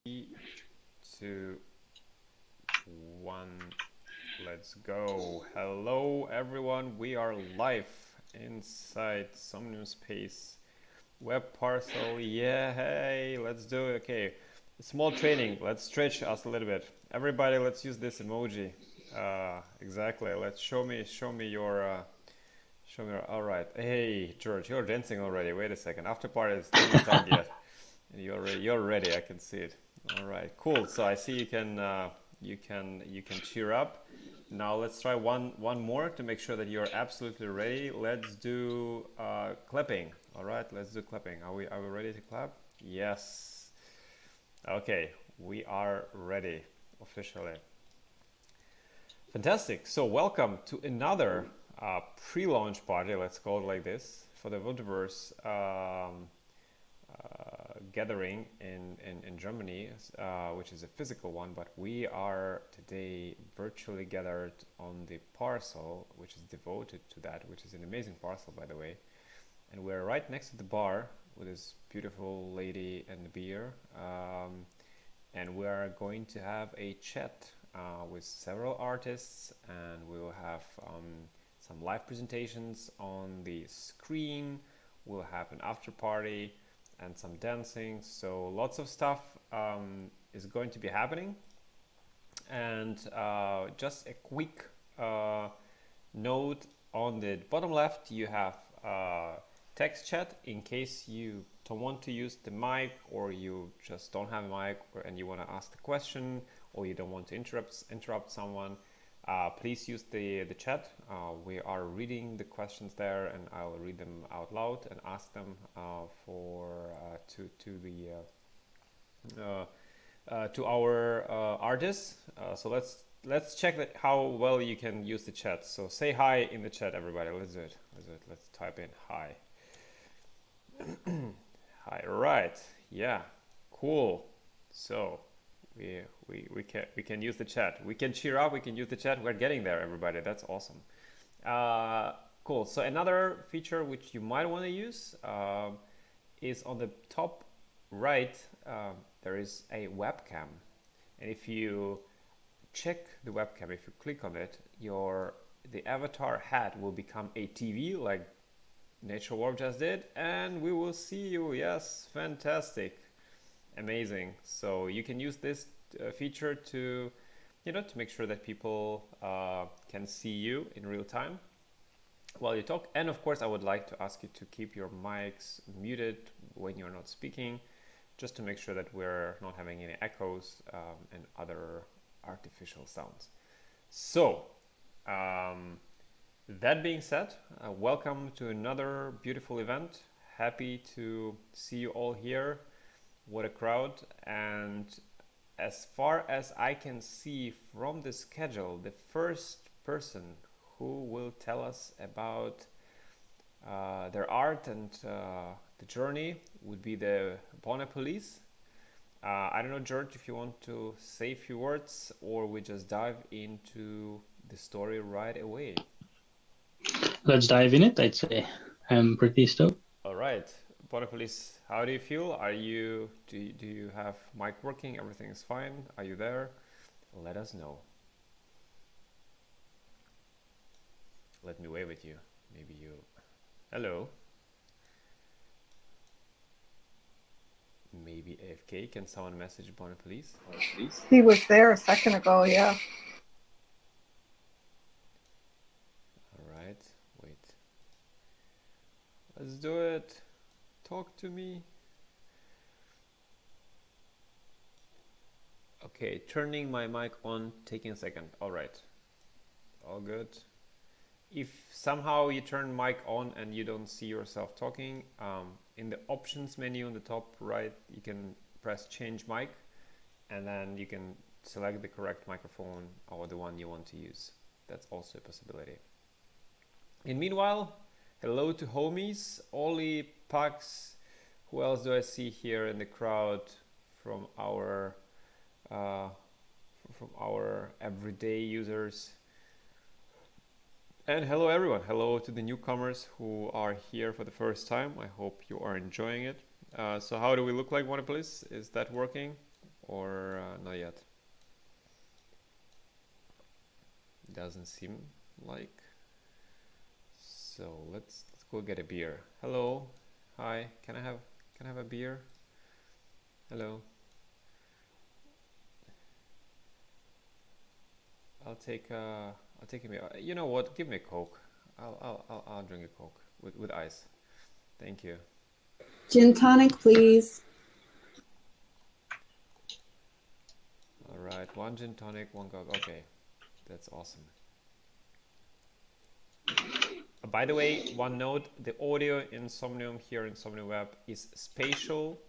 2, 1, let's go. Hello everyone, we are live inside Somnium space. Web Parcel, yeah, hey, let's do it. Okay, small training, let's stretch us a little bit. Everybody, let's use this emoji. Exactly, let's show me your all right. Hey, George, you're dancing already. Wait a second. After party didn't start yet. You're ready. I can see it. All right, cool. So I see you can cheer up. Now let's try one more to make sure that you're absolutely ready. Let's do clapping. All right, let's do clapping. Are we ready to clap? Yes. Okay, we are ready officially. Fantastic. So welcome to another pre-launch party, let's call it like this, for the Wildeverse gathering in Germany, which is a physical one, but we are today virtually gathered on the Parcel, which is devoted to that, which is an amazing parcel, by the way. And we're right next to the bar with this beautiful lady and the beer. And we are going to have a chat with several artists, and we will have some live presentations on the screen. We'll have an after party and some dancing. So lots of stuff is going to be happening. And just a quick note, on the bottom left you have text chat in case you don't want to use the mic, or you just don't have a mic, and you want to ask the question, or you don't want to interrupt someone. Please use the chat. We are reading the questions there, and I'll read them out loud and ask them to our artists. So let's check that how well you can use the chat. So say hi in the chat, everybody. Let's do it. Let's type in hi. Hi. Right. Yeah. Cool. So we can use the chat. We can cheer up. We can use the chat. We're getting there, everybody. That's awesome. Cool. So another feature which you might want to use is on the top right. There is a webcam, and if you check the webcam, if you click on it, the avatar hat will become a TV, like Nature Warp just did, and we will see you. Yes, fantastic. Amazing. So you can use this feature to make sure that people can see you in real time while you talk. And of course, I would like to ask you to keep your mics muted when you're not speaking, just to make sure that we're not having any echoes and other artificial sounds. So that being said, welcome to another beautiful event. Happy to see you all here. What a crowd. And as far as I can see from the schedule, the first person who will tell us about their art and the journey would be the Bonnet Police. I don't know, George, if you want to say a few words, or we just dive into the story right away. Let's dive in it, I'd say. I'm pretty stoked. All right. Bonnet Police, how do you feel? Do you have mic working? Everything is fine? Are you there? Let us know. Let me wave at you. Maybe you... Hello. Maybe AFK. Can someone message Bonnet Police? He was there a second ago, yeah. All right. Wait. Let's do it. Talk to me. Okay, turning my mic on, taking a second. All right. All good. If somehow you turn mic on and you don't see yourself talking, in the options menu on the top right, you can press change mic, and then you can select the correct microphone or the one you want to use. That's also a possibility. And meanwhile, hello to homies, Oli, Pax. Who else do I see here in the crowd from our everyday users? And hello everyone. Hello to the newcomers who are here for the first time. I hope you are enjoying it. So how do we look like, Bonnet Police? Is that working? or not yet? Doesn't seem like. So let's go get a beer. Hello, hi. Can I have a beer? Hello. I'll take a beer. You know what? Give me a Coke. I'll drink a Coke with ice. Thank you. Gin tonic, please. All right, 1 gin tonic, 1 Coke. Okay, that's awesome. By the way, one note: the audio in Somnium here in Somnium Web is spatial,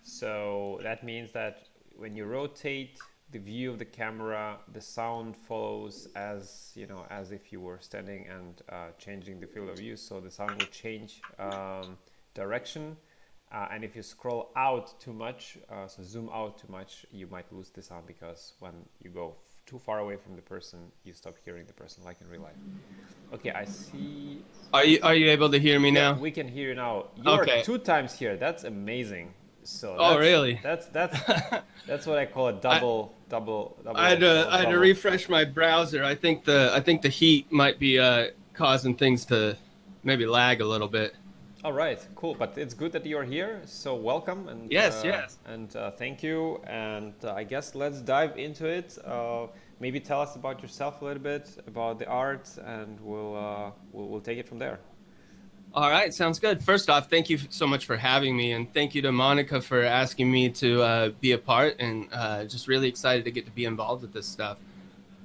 so that means that when you rotate the view of the camera, the sound follows as as if you were standing and changing the field of view. So the sound will change direction, and if you scroll out too much, so zoom out too much, you might lose the sound, because when you go too far away from the person, you stop hearing the person, like in real life. Okay, I see. Are you able to hear me now? We can hear you now. You're Okay. 2 times here. That's amazing. So Oh, really? That's what I call a double. I had to refresh my browser. I think the heat might be causing things to maybe lag a little bit. All right, cool. But it's good that you're here. So welcome, and Yes. and thank you. And I guess let's dive into it. Maybe tell us about yourself a little bit, about the art, and we'll take it from there. All right, sounds good. First off, thank you so much for having me, and thank you to Monica for asking me to be a part, and just really excited to get to be involved with this stuff.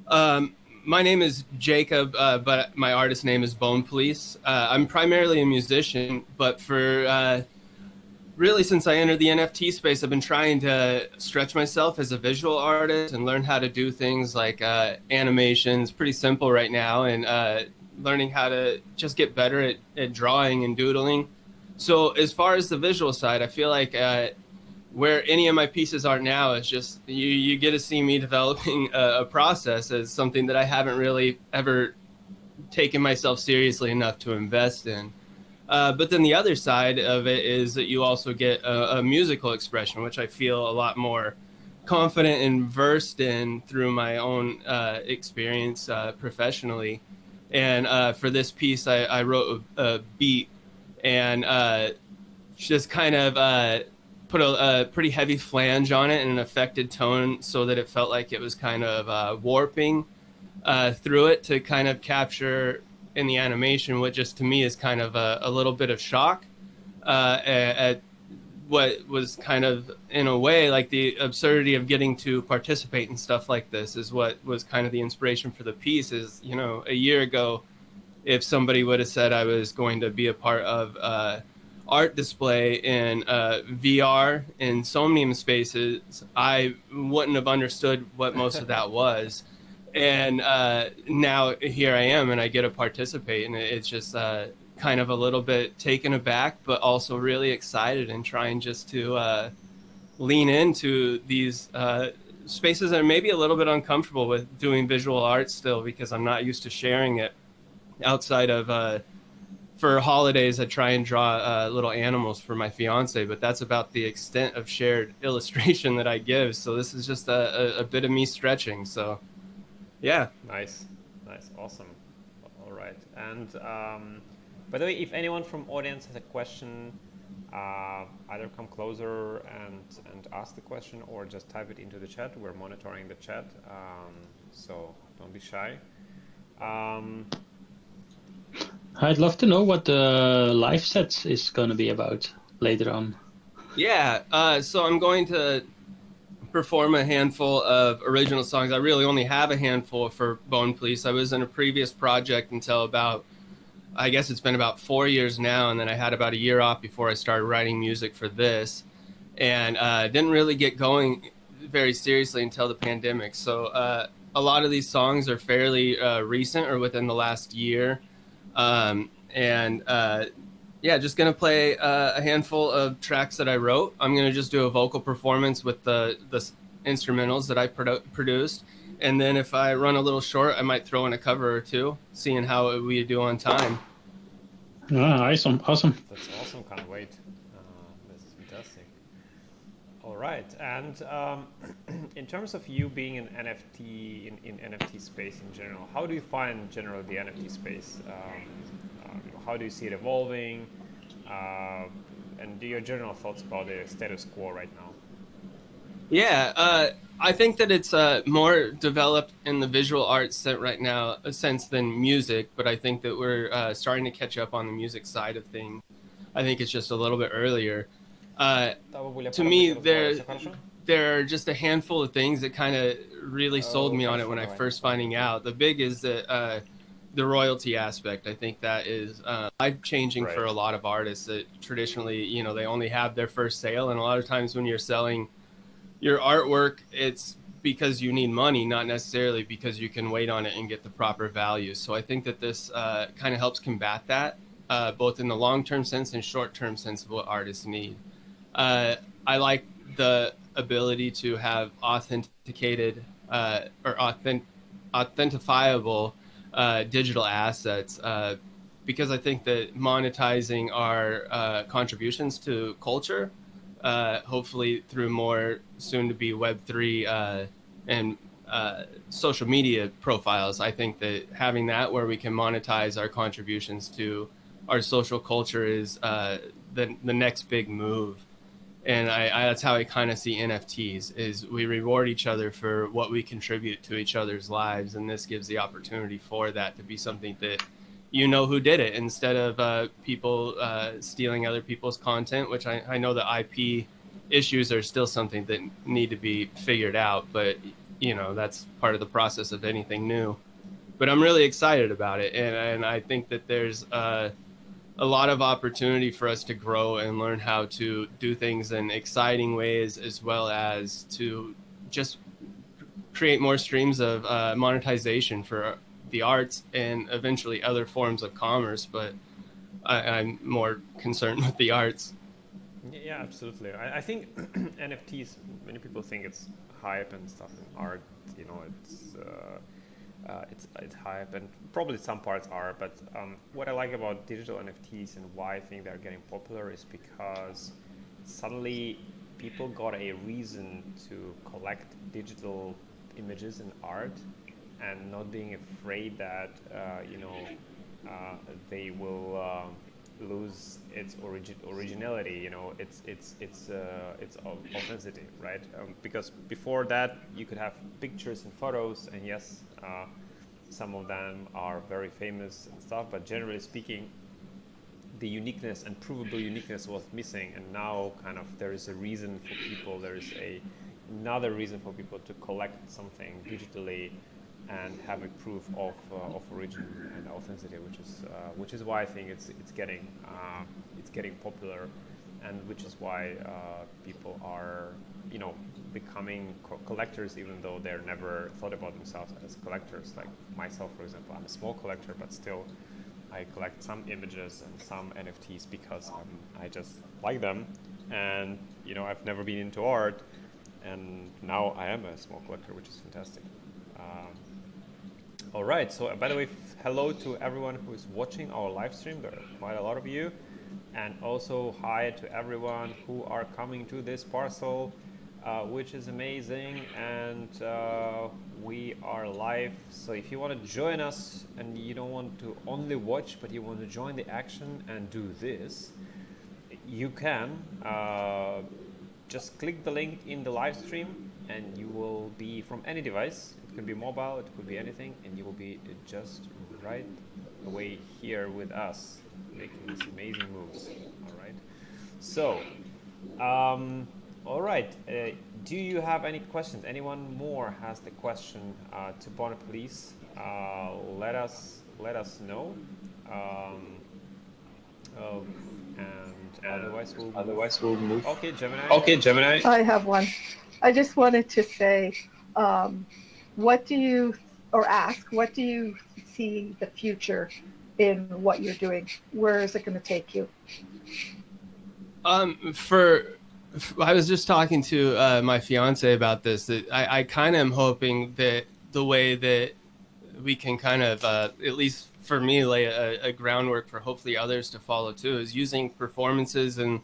My name is Jacob, but my artist name is Bone Police. I'm primarily a musician, but for really since I entered the NFT space, I've been trying to stretch myself as a visual artist and learn how to do things like animations, pretty simple right now, and learning how to just get better at drawing and doodling. So as far as the visual side, I feel like where any of my pieces are now is just you get to see me developing a process as something that I haven't really ever taken myself seriously enough to invest in. But then the other side of it is that you also get a musical expression, which I feel a lot more confident and versed in through my own experience professionally. And for this piece, I wrote a beat and just kind of put a pretty heavy flange on it and an affected tone so that it felt like it was kind of warping through it to kind of capture in the animation what just to me is kind of a little bit of shock at what was kind of in a way like the absurdity of getting to participate in stuff like this is what was kind of the inspiration for the piece. Is a year ago, if somebody would have said I was going to be a part of art display in VR in Somnium spaces, I wouldn't have understood what most of that was. And now here I am, and I get to participate, and it's just kind of a little bit taken aback, but also really excited and trying just to lean into these spaces that are maybe a little bit uncomfortable with doing visual art still, because I'm not used to sharing it outside of for holidays. I try and draw little animals for my fiance, but that's about the extent of shared illustration that I give. So this is just a bit of me stretching. So yeah. Nice, awesome. All right. And by the way, if anyone from audience has a question, either come closer and ask the question, or just type it into the chat. We're monitoring the chat, so don't be shy. I'd love to know what the live sets is going to be about later on. Yeah, so I'm going to perform a handful of original songs. I really only have a handful for Bone Police. I was in a previous project until about, I guess it's been about 4 years now, and then I had about a year off before I started writing music for this, and didn't really get going very seriously until the pandemic. So a lot of these songs are fairly recent or within the last year. Yeah, just going to play a handful of tracks that I wrote. I'm going to just do a vocal performance with the instrumentals that I produced. And then if I run a little short, I might throw in a cover or two, seeing how we do on time. Awesome. That's awesome. Can't wait. This is fantastic. All right, and in terms of you being an NFT in NFT space in general, how do you find generally the NFT space? How do you see it evolving? And your general thoughts about the status quo right now? Yeah, I think that it's more developed in the visual arts right now sense than music, but I think that we're starting to catch up on the music side of things. I think it's just a little bit earlier. To me, there are just a handful of things that kind of really sold me on it when I first finding out. The big is that the royalty aspect. I think that is life-changing for a lot of artists that traditionally, you know, they only have their first sale, and a lot of times when you're selling your artwork, it's because you need money, not necessarily because you can wait on it and get the proper value. So I think that this kind of helps combat that, both in the long-term sense and short-term sense of what artists need. I like the ability to have authenticated authentifiable digital assets, because I think that monetizing our contributions to culture, hopefully through more soon-to-be Web3 and social media profiles, I think that having that where we can monetize our contributions to our social culture is the next big move. And that's how I kind of see NFTs, is we reward each other for what we contribute to each other's lives. And this gives the opportunity for that to be something that you know who did it, instead of people stealing other people's content, which I know the IP issues are still something that need to be figured out. But, you know, that's part of the process of anything new. But I'm really excited about it. And I think that there's a lot of opportunity for us to grow and learn how to do things in exciting ways, as well as to just create more streams of monetization for the arts and eventually other forms of commerce. But I'm more concerned with the arts. Yeah, absolutely. I think NFTs, many people think it's hype and stuff, in art, you know, it's hype, and probably some parts are, but what I like about digital NFTs and why I think they're getting popular is because suddenly people got a reason to collect digital images and art, and not being afraid that they will lose its originality, you know, its authenticity, right? Because before that you could have pictures and photos, and yes, some of them are very famous and stuff, but generally speaking, the uniqueness and provable uniqueness was missing. And now kind of there is a reason for people, there is another reason for people to collect something digitally and have a proof of origin and authenticity, which is why I think it's getting popular, and which is why people are, you know, becoming collectors, even though they're never thought about themselves as collectors. Like myself, for example, I'm a small collector, but still I collect some images and some NFTs because I just like them, and you know, I've never been into art, and now I am a small collector, which is fantastic. All right, so by the way, hello to everyone who is watching our live stream. There are quite a lot of you. And also hi to everyone who are coming to this Parcel, which is amazing. And we are live. So if you want to join us and you don't want to only watch, but you want to join the action and do this, you can. Just click the link in the live stream and you will be from any device. It could be mobile, it could be anything, and you will be just right away here with us making these amazing moves. All right. So, all right. Do you have any questions? Anyone more has the question to Bonnet, please? Let us know. And otherwise we'll move. Okay, Gemini. Okay, Gemini. I have one. I just wanted to say, what do you see the future in what you're doing? Where is it going to take you? I was just talking to my fiance about this, that I kind of am hoping that the way that we can kind of, at least for me, lay a groundwork for hopefully others to follow too, is using performances in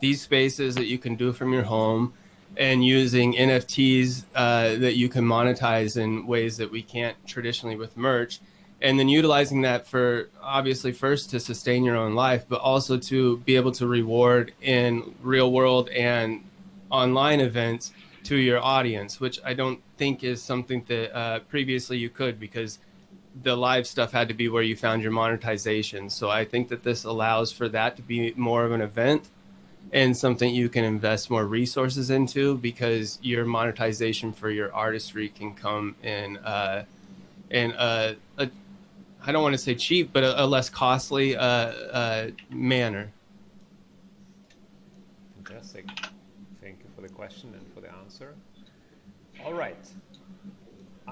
these spaces that you can do from your home and using NFTs that you can monetize in ways that we can't traditionally with merch. And then utilizing that for obviously first to sustain your own life, but also to be able to reward in real world and online events to your audience, which I don't think is something that previously you could, because the live stuff had to be where you found your monetization. So I think that this allows for that to be more of an event and something you can invest more resources into, because your monetization for your artistry can come in a I don't want to say cheap, but a less costly manner. Fantastic. Thank you for the question and for the answer. All right.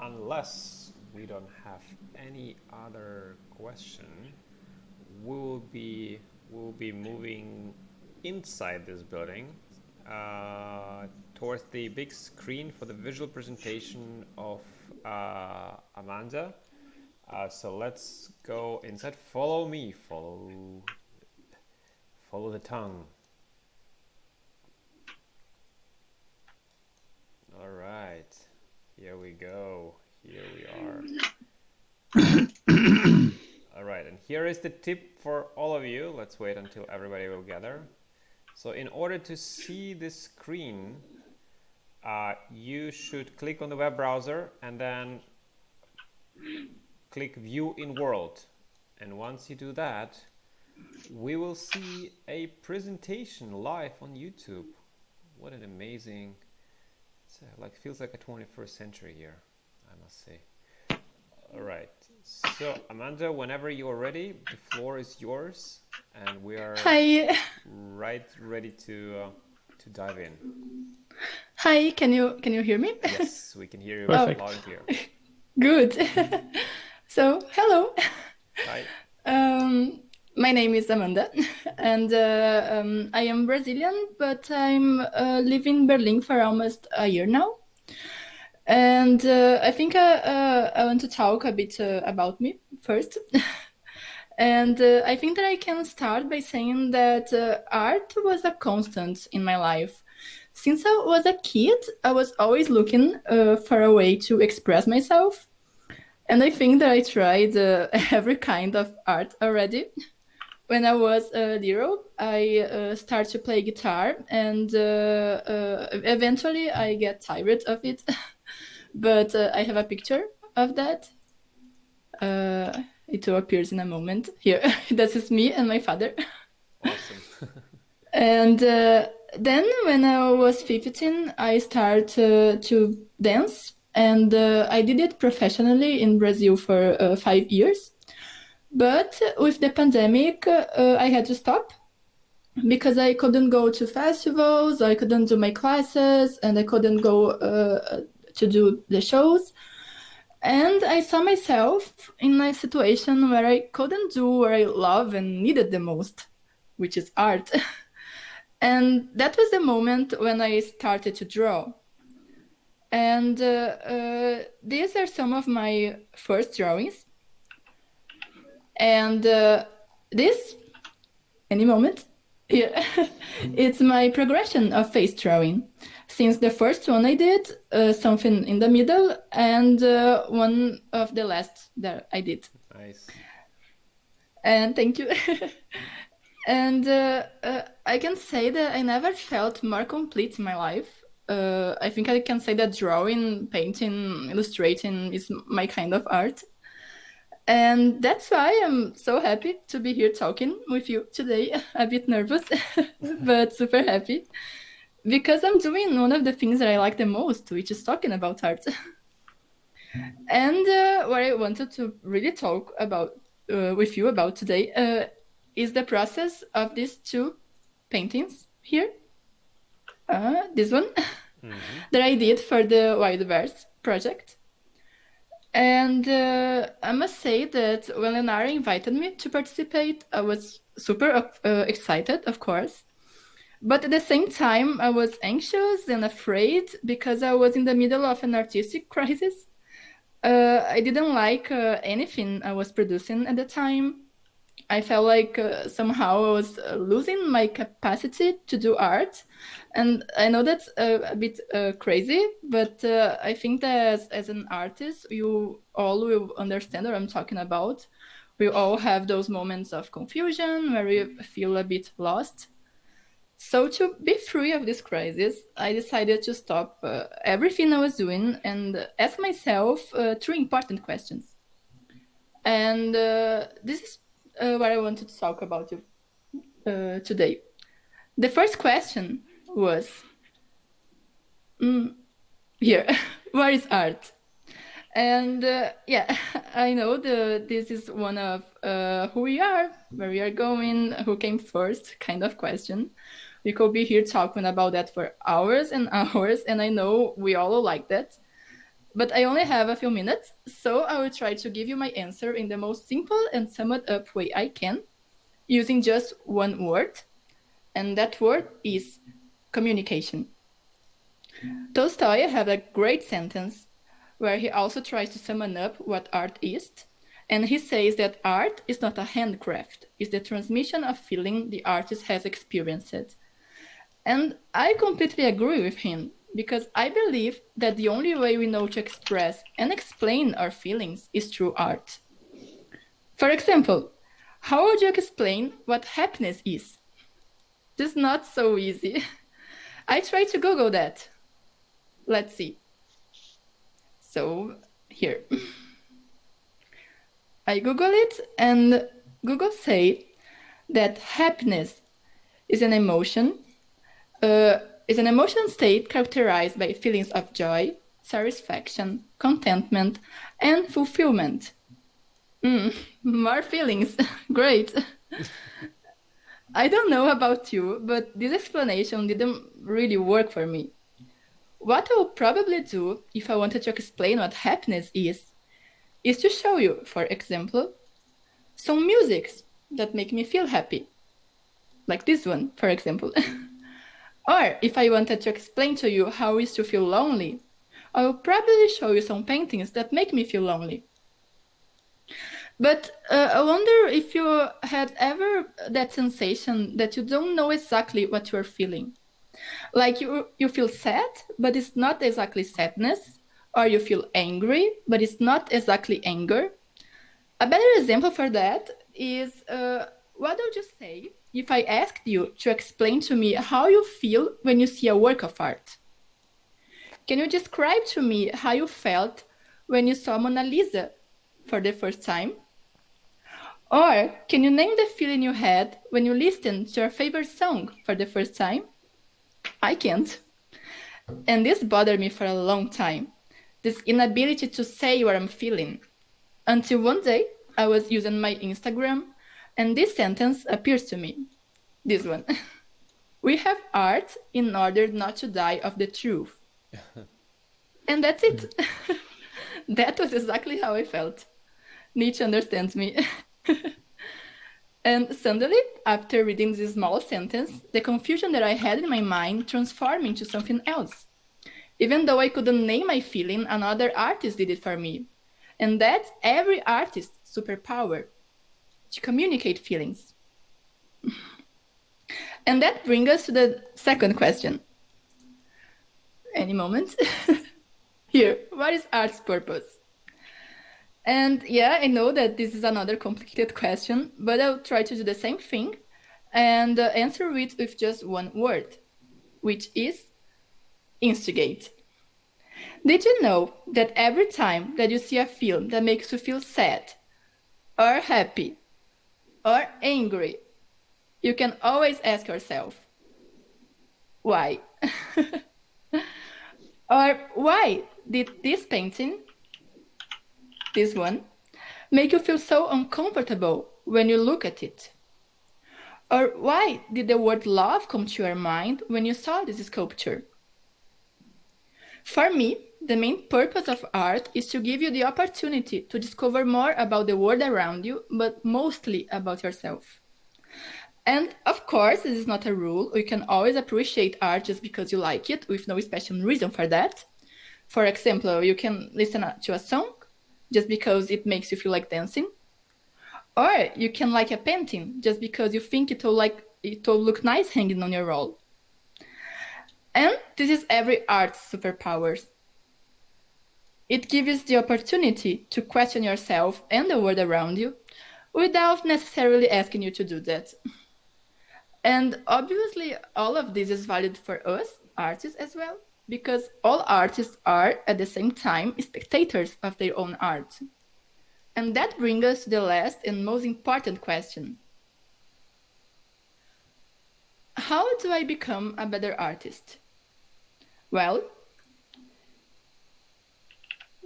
Unless we don't have any other question, we'll be moving inside this building towards the big screen for the visual presentation of Amandah. So let's go inside. Follow me. Follow the tongue. All right. Here we go. Here we are. All right. And here is the tip for all of you. Let's wait until everybody will gather. So in order to see this screen, you should click on the web browser and then click View in World. And once you do that, we will see a presentation live on YouTube. What an amazing, feels like a 21st century here, I must say. All right, so Amandah, whenever you're ready, the floor is yours, and we are ready to dive in. Hi, can you hear me? Yes, we can hear you Perfect. loud and clear. Good. So, hello. Hi. My name is Amandah, and I am Brazilian, but I'm living in Berlin for almost a year now. And I think I want to talk a bit about me first. And I think that I can start by saying that art was a constant in my life. Since I was a kid, I was always looking for a way to express myself. And I think that I tried every kind of art already. When I was little, I started to play guitar, and eventually I get tired of it. But I have a picture of that. It appears in a moment. Here, this is me and my father. Awesome. And then when I was 15, I started to dance. And I did it professionally in Brazil for 5 years. But with the pandemic, I had to stop because I couldn't go to festivals, I couldn't do my classes, and I couldn't go to do the shows. And I saw myself in a situation where I couldn't do what I love and needed the most, which is art. And that was the moment when I started to draw. And these are some of my first drawings. And this, any moment, yeah, it's my progression of face drawing. Since the first one I did, something in the middle, and one of the last that I did. Nice. And thank you. And I can say that I never felt more complete in my life. I think I can say that drawing, painting, illustrating is my kind of art. And that's why I'm so happy to be here talking with you today. A bit nervous, but super happy. Because I'm doing one of the things that I like the most, which is talking about art. And what I wanted to really talk about with you about today is the process of these two paintings here. This one that I did for the Wildeverse project. And I must say that when Leonardo invited me to participate, I was super excited, of course. But at the same time, I was anxious and afraid because I was in the middle of an artistic crisis. I didn't like anything I was producing at the time. I felt like somehow I was losing my capacity to do art And I know that's a bit crazy, but I think that as an artist, you all will understand what I'm talking about. We all have those moments of confusion where we feel a bit lost. So to be free of this crisis, I decided to stop everything I was doing and ask myself three important questions. And this is what I wanted to talk about today. The first question was, here, what is art? And yeah, I know this is one of who we are, where we are going, who came first kind of question. We could be here talking about that for hours and hours, and I know we all like that. But I only have a few minutes, so I will try to give you my answer in the most simple and summed up way I can, using just one word, and that word is communication. Tolstoy had a great sentence where he also tries to sum up what art is, and he says that art is not a handcraft, it's the transmission of feeling the artist has experienced. And I completely agree with him, because I believe that the only way we know to express and explain our feelings is through art. For example, how would you explain what happiness is? It's not so easy. I tried to Google that. Let's see. So here. I Google it, and Google say that happiness is an emotion state characterized by feelings of joy, satisfaction, contentment, and fulfillment. More feelings. Great. I don't know about you, but this explanation didn't really work for me. What I would probably do if I wanted to explain what happiness is to show you, for example, some musics that make me feel happy. Like this one, for example. Or if I wanted to explain to you how it is to feel lonely, I will probably show you some paintings that make me feel lonely. But I wonder if you had ever that sensation that you don't know exactly what you're feeling. Like you feel sad, but it's not exactly sadness, or you feel angry, but it's not exactly anger. A better example for that is what would you say if I asked you to explain to me how you feel when you see a work of art? Can you describe to me how you felt when you saw Mona Lisa for the first time? Or can you name the feeling you had when you listened to your favorite song for the first time? I can't. And this bothered me for a long time, this inability to say what I'm feeling. Until one day, I was using my Instagram, and this sentence appears to me. This one. We have art in order not to die of the truth. And that's it. That was exactly how I felt. Nietzsche understands me. And suddenly, after reading this small sentence, the confusion that I had in my mind transformed into something else. Even though I couldn't name my feeling, another artist did it for me. And that's every artist's superpower, to communicate feelings. And that brings us to the second question. Any moment. Here, what is art's purpose? And yeah, I know that this is another complicated question, but I'll try to do the same thing and answer it with just one word, which is instigate. Did you know that every time that you see a film that makes you feel sad, or happy, or angry, you can always ask yourself, why? Or why did this painting, this one, make you feel so uncomfortable when you look at it? Or why did the word love come to your mind when you saw this sculpture? For me, the main purpose of art is to give you the opportunity to discover more about the world around you, but mostly about yourself. And of course, this is not a rule. You can always appreciate art just because you like it, with no special reason for that. For example, you can listen to a song just because it makes you feel like dancing. Or you can like a painting just because you think it will look nice hanging on your wall. And this is every art's superpowers. It gives you the opportunity to question yourself and the world around you without necessarily asking you to do that. And obviously, all of this is valid for us, artists, as well, because all artists are, at the same time, spectators of their own art. And that brings us to the last and most important question. How do I become a better artist? Well,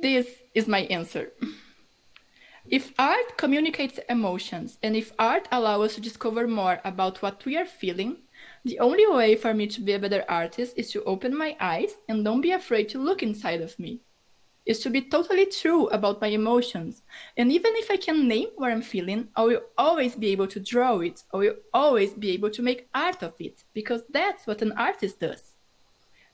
this is my answer. If art communicates emotions and if art allows us to discover more about what we are feeling, the only way for me to be a better artist is to open my eyes and don't be afraid to look inside of me. Is to be totally true about my emotions. And even if I can name what I'm feeling, I will always be able to draw it. I will always be able to make art of it, because that's what an artist does.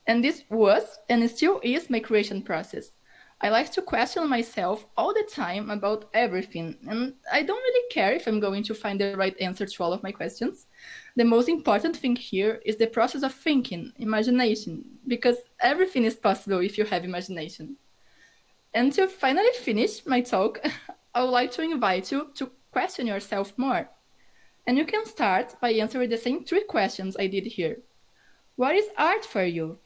And this was and still is my creation process. I like to question myself all the time about everything, and I don't really care if I'm going to find the right answer to all of my questions. The most important thing here is the process of thinking, imagination, because everything is possible if you have imagination. And to finally finish my talk, I would like to invite you to question yourself more. And you can start by answering the same 3 questions I did here. What is art for you?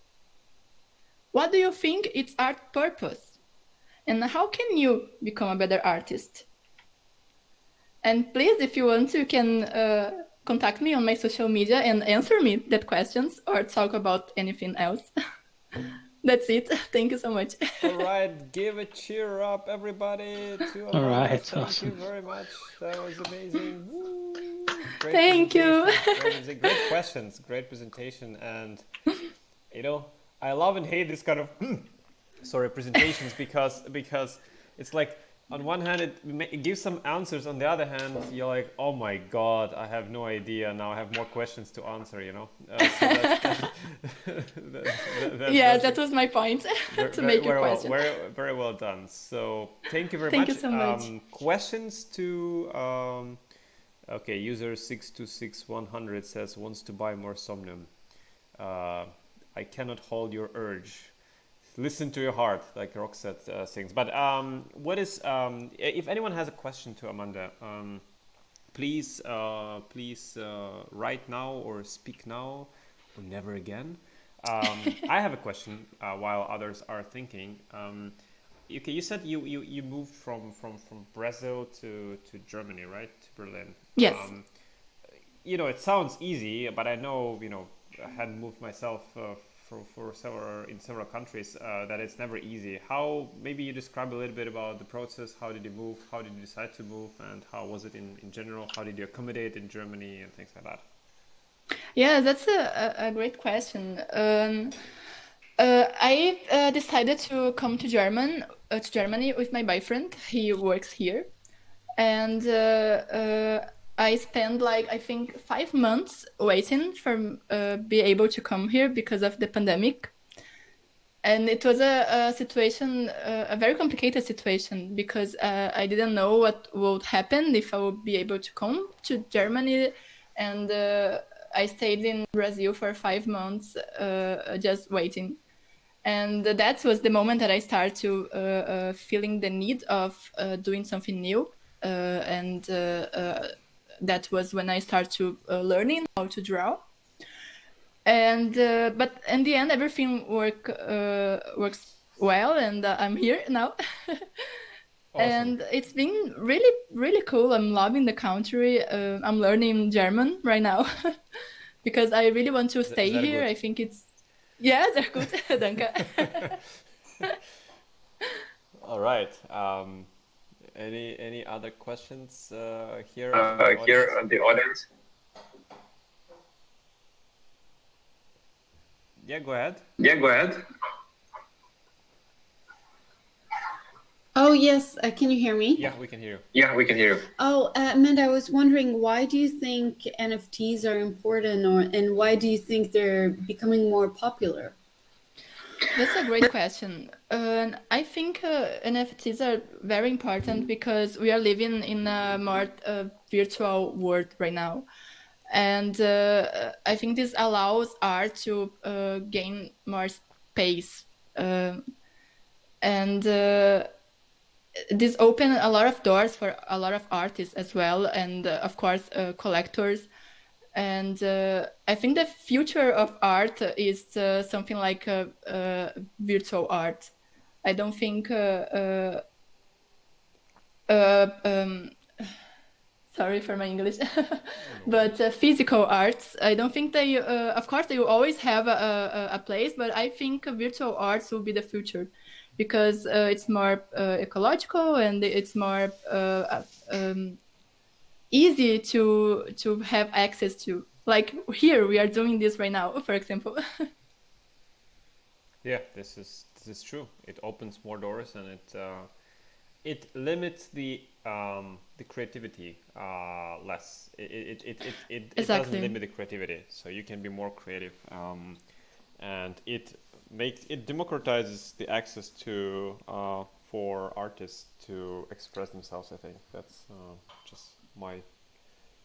What do you think its art purpose? And how can you become a better artist? And please, if you want, you can contact me on my social media and answer me that questions or talk about anything else. That's it. Thank you so much. All right, give a cheer up, everybody, to All Amandah. right, Thank awesome. you very much. That was amazing. Woo. Great Thank you. Great questions, great presentation, and I love and hate this kind of presentations because it's like on one hand it gives some answers, on the other hand you're like, oh my god, I have no idea, now I have more questions to answer, Yeah, that was my point, to make your question. Very well done. So thank you very Thank much. you so much. Questions to okay, user 626100 says wants to buy more Somnium. I cannot hold your urge. Listen to your heart, like Roxette sings. But what is if anyone has a question to Amandah, please write now or speak now or never again. I have a question while others are thinking. Okay, you said you moved from Brazil to Germany, right? To Berlin. Yes. It sounds easy, but I know, I had moved myself in several countries, that it's never easy. How, maybe you describe a little bit about the process. How did you move? How did you decide to move? And how was it in general? How did you accommodate in Germany and things like that? Yeah, that's a great question. I decided to come to Germany with my boyfriend. He works here, and I spent I think 5 months waiting for be able to come here because of the pandemic. And it was a situation, a very complicated situation, because I didn't know what would happen if I would be able to come to Germany. And I stayed in Brazil for 5 months, just waiting. And that was the moment that I started to feeling the need of doing something new. And that was when I started to learning how to draw. And but in the end, everything works well, and I'm here now. Awesome. And it's been really, really cool. I'm loving the country. I'm learning German right now because I really want to stay here. Good? I think it's sehr gut. Danke. All right. Any other questions here? Here on the audience. Yeah, go ahead. Oh, yes. Can you hear me? Yeah, we can hear you. Yeah, we can hear you. Oh, Amandah, I was wondering, why do you think NFTs are important, and why do you think they're becoming more popular? That's a great question. I think NFTs are very important because we are living in a more virtual world right now. And I think this allows art to gain more space, and this opened a lot of doors for a lot of artists as well, and of course collectors. And I think the future of art is something like virtual art. I don't think sorry for my English, but physical arts. I don't think they. Of course, they will always have a place, but I think virtual arts will be the future, because it's more ecological and it's more easy to have access to. Like here, we are doing this right now, for example. Yeah, this is true. It opens more doors, and it limits the creativity less. It doesn't Exactly. limit the creativity, so you can be more creative, and it democratizes the access to for artists to express themselves. I think that's just my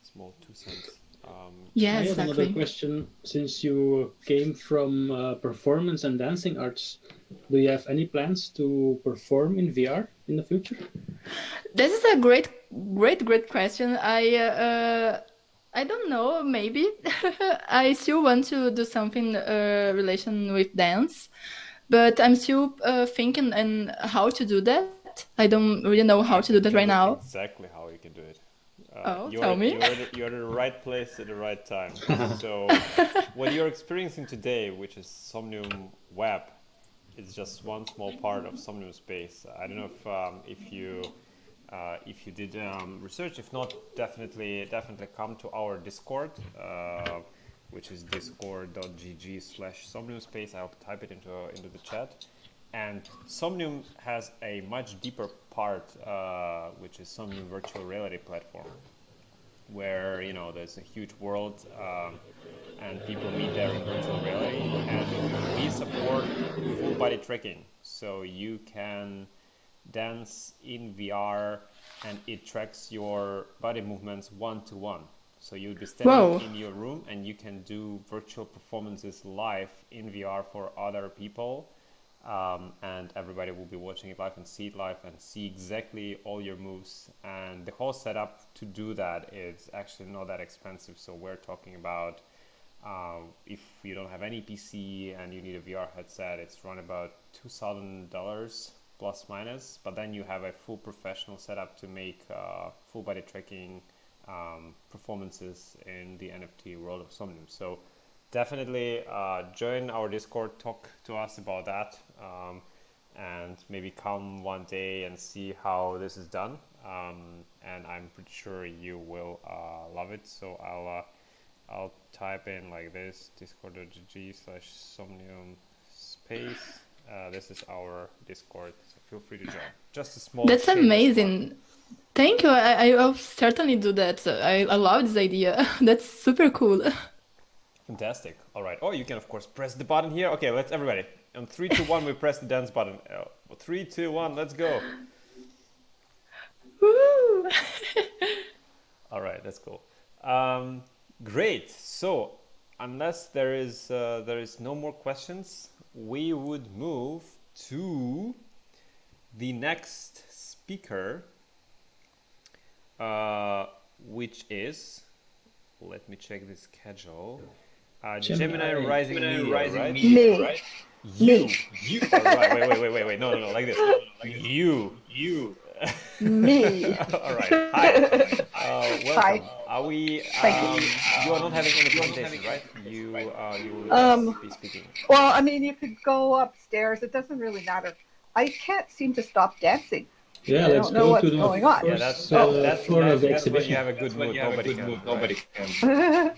small 2 cents. Yeah, I have another exactly. question. Since you came from performance and dancing arts, do you have any plans to perform in VR in the future? This is a great question. I don't know. Maybe I still want to do something relation with dance, but I'm still thinking and how to do that. I don't really know how I to do can that tell right you now. exactly how you can do it. Oh, tell me. You're at the right place at the right time. So what you're experiencing today, which is Somnium Web, is just one small part of Somnium Space. I don't know if you did research. If not, definitely come to our Discord, which is discord.gg/Somnium Space. I'll type it into the chat. And Somnium has a much deeper part, which is Somnium Virtual Reality Platform, where there's a huge world, and people meet there in virtual reality, and we support full body tracking, so you can dance in VR, and it tracks your body movements one to one. So you'll be standing Whoa. in your room, and you can do virtual performances live in VR for other people, and everybody will be watching it live and see it live and see exactly all your moves. And the whole setup to do that is actually not that expensive. So we're talking about, if you don't have any PC and you need a VR headset, it's around about $2,000 plus minus. But then you have a full professional setup to make full body tracking performances in the NFT world of Somnium. So definitely join our Discord, talk to us about that, and maybe come one day and see how this is done. And I'm pretty sure you will love it. So I'll type in like this, discord.gg/Somnium Space. This is our Discord, so feel free to join. Just a small That's shameless plug. amazing. Thank you. I'll certainly do that. I love this idea. That's super cool. Fantastic. All right. Oh, you can of course press the button here. Okay, let's everybody. On 3, 2, 1, we press the dance button. 3, 2, 1, let's go. Woo! All right, that's cool. Great. So, unless there is no more questions, we would move to the next speaker, which is, let me check the schedule. GeminiRising Media, right? Me. Right? You. All right. Wait. No. Like this. You. Me. All right. Hi. Welcome. Hi. Are we? Thank you. You are not having any presentation, right? You will just be speaking. Well, I mean, you could go upstairs. It doesn't really matter. I can't seem to stop dancing. Yeah, I let's don't know go what's to the going on. Yeah, first that's floor of the when you exhibition. have a good mood. Nobody can.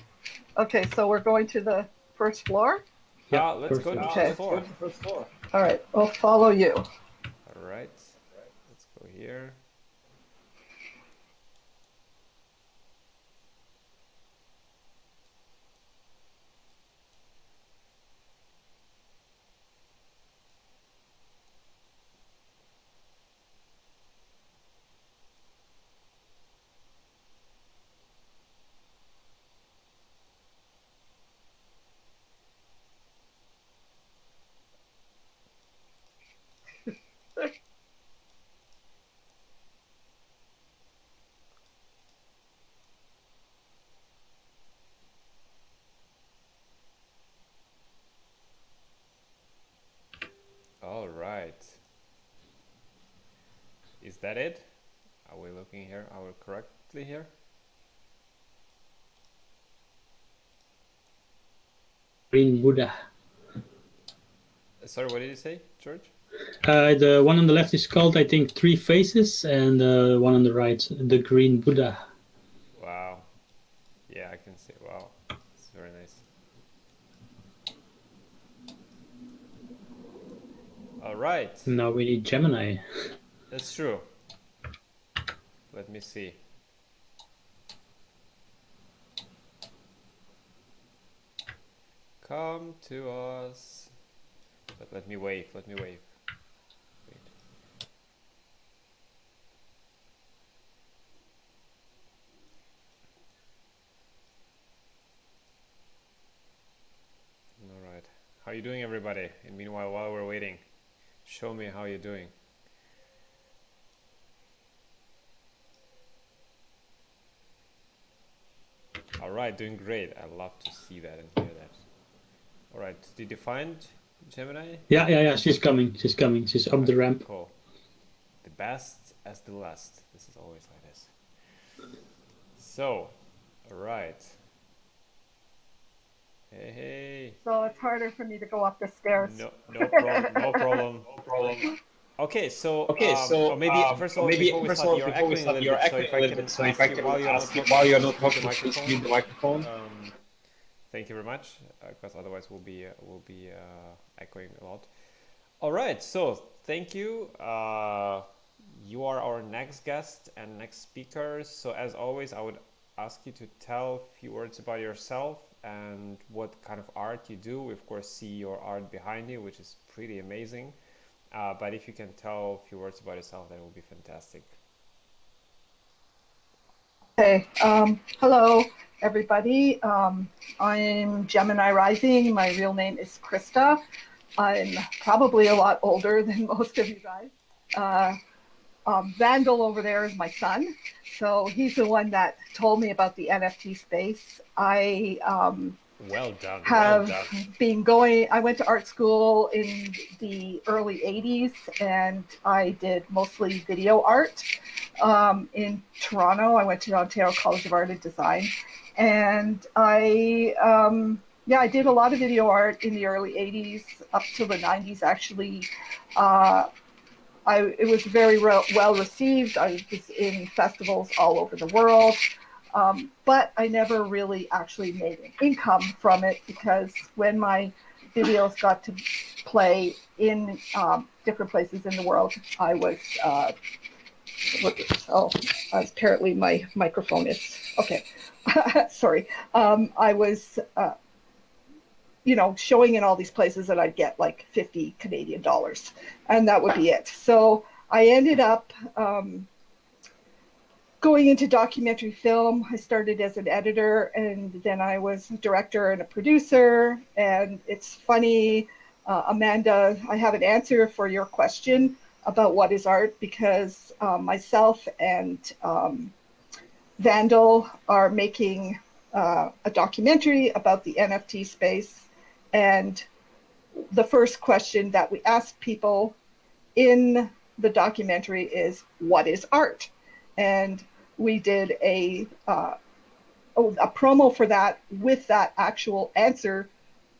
Okay, so we're going to the first floor. Yeah, Let's go to the Okay. first floor. All right, we'll follow you. All right. Let's go here. right. Is that it? Are we looking here? Are we correctly here? Green Buddha. Sorry, what did you say, George? The one on the left is called, I think, Three Faces, and the one on the right, the Green Buddha. Wow. Yeah, I can see. Wow, it's very nice. All right. Now we need Gemini. That's true. Let me see. Come to us. But let me wave. Let me wave. Wait. All right. How you doing, everybody? And meanwhile, while we're waiting, show me how you're doing. All right, doing great. I love to see that and hear that. All right, did you find Gemini? Yeah. She's coming. She's coming. She's up the ramp. Cool. The best as the last. This is always like this. So, all right. Hey. So it's harder for me to go up the stairs. No problem. No problem. No problem. Okay, so or maybe first of all, before we start, you're echoing a little bit. So if I can ask you while you're not talking, please mute the microphone. Thank you very much, because otherwise we'll be echoing a lot. All right, so thank you. You are our next guest and next speaker. So as always, I would ask you to tell a few words about yourself and what kind of art you do. We of course see your art behind you, which is pretty amazing. But if you can tell a few words about yourself, that would be fantastic. Okay. Hello, everybody. I'm GeminiRising. My real name is Krista. I'm probably a lot older than most of you guys. Vandal over there is my son. So he's the one that told me about the NFT space. Well done. I went to art school in the early 80s, and I did mostly video art in Toronto. I went to Ontario College of Art and Design, and I did a lot of video art in the early 80s up till the 90s, actually. It was very well received. I was in festivals all over the world. But I never really actually made an income from it, because when my videos got to play in different places in the world, I was, apparently my microphone is, okay, sorry. I was, showing in all these places, and I'd get like 50 Canadian dollars, and that would be it. So I ended up going into documentary film. I started as an editor, and then I was a director and a producer. And it's funny, Amanda, I have an answer for your question about what is art, because myself and Vandal are making a documentary about the NFT space. And the first question that we ask people in the documentary is, what is art? And we did a promo for that with that actual answer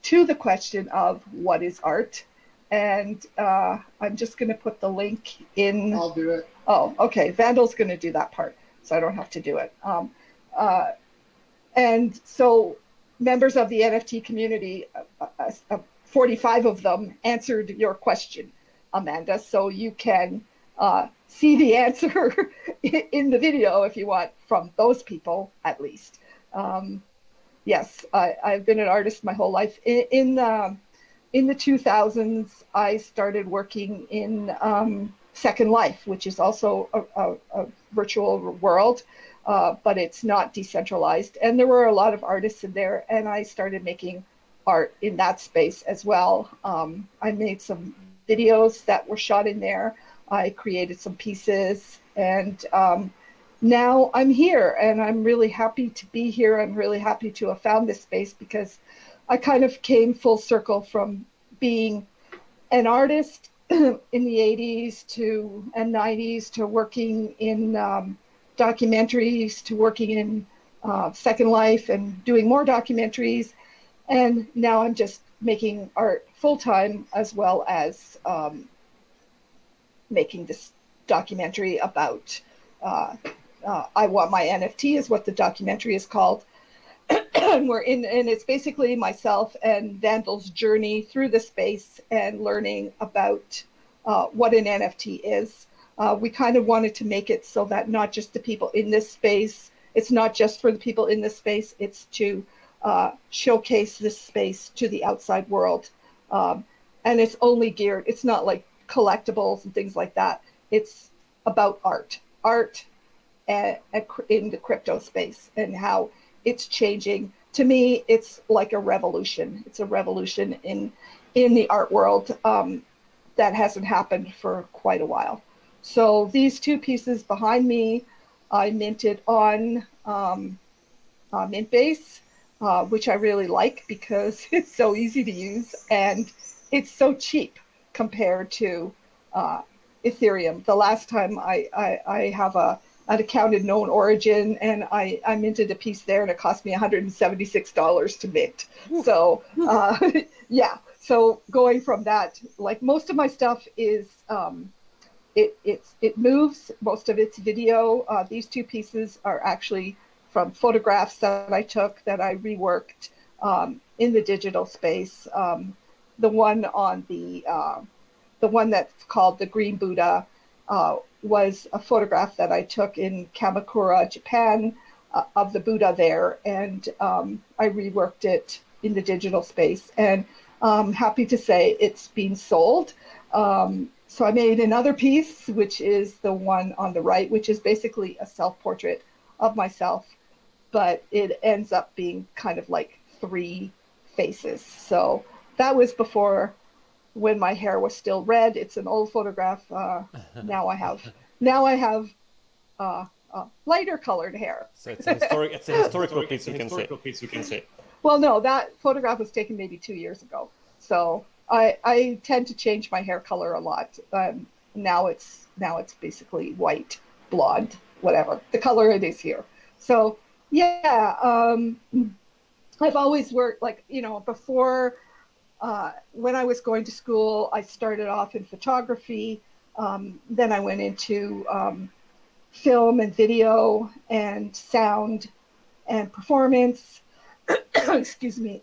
to the question of what is art. And I'm just going to put the link in. I'll do it. Oh, okay. Vandal's going to do that part, so I don't have to do it. And so members of the NFT community, 45 of them answered your question, Amanda. So you can see the answer in the video if you want, from those people at least. Yes, I've been an artist my whole life. In the 2000s, I started working in Second Life, which is also a virtual world, but it's not decentralized. And there were a lot of artists in there, and I started making art in that space as well. I made some videos that were shot in there. I created some pieces, and now I'm here, and I'm really happy to be here. I'm really happy to have found this space, because I kind of came full circle from being an artist in the 80s and 90s to working in documentaries, to working in Second Life and doing more documentaries. And now I'm just making art full-time, as well as making this documentary about I Want My NFT is what the documentary is called. And it's basically myself and Vandal's journey through the space and learning about what an NFT is. We kind of wanted to make it so that not just the people in this space, it's not just for the people in this space, it's to showcase this space to the outside world. And it's only geared, it's not like collectibles and things like that. It's about art in the crypto space and how it's changing. To me, it's like a revolution. It's a revolution in the art world that hasn't happened for quite a while. So these two pieces behind me, I minted on Mintbase, which I really like because it's so easy to use and it's so cheap compared to Ethereum. The last time I have an account in known origin, and I minted a piece there, and it cost me $176 to mint. So yeah. So going from that, like most of my stuff is it moves. Most of it's video. These two pieces are actually from photographs that I took that I reworked in the digital space. The one on the one that's called the Green Buddha was a photograph that I took in Kamakura, Japan, of the Buddha there, and I reworked it in the digital space. And I'm happy to say it's been sold. So I made another piece, which is the one on the right, which is basically a self-portrait of myself, but it ends up being kind of like 3 faces. So that was before, when my hair was still red. It's an old photograph. Now I have lighter colored hair. So it's a historical piece, we can say. Well, no, that photograph was taken maybe 2 years ago. So I tend to change my hair color a lot. Now it's basically white, blonde, whatever the color it is here. So yeah, I've always worked, like, before. When I was going to school, I started off in photography. Then I went into film and video and sound and performance. Excuse me.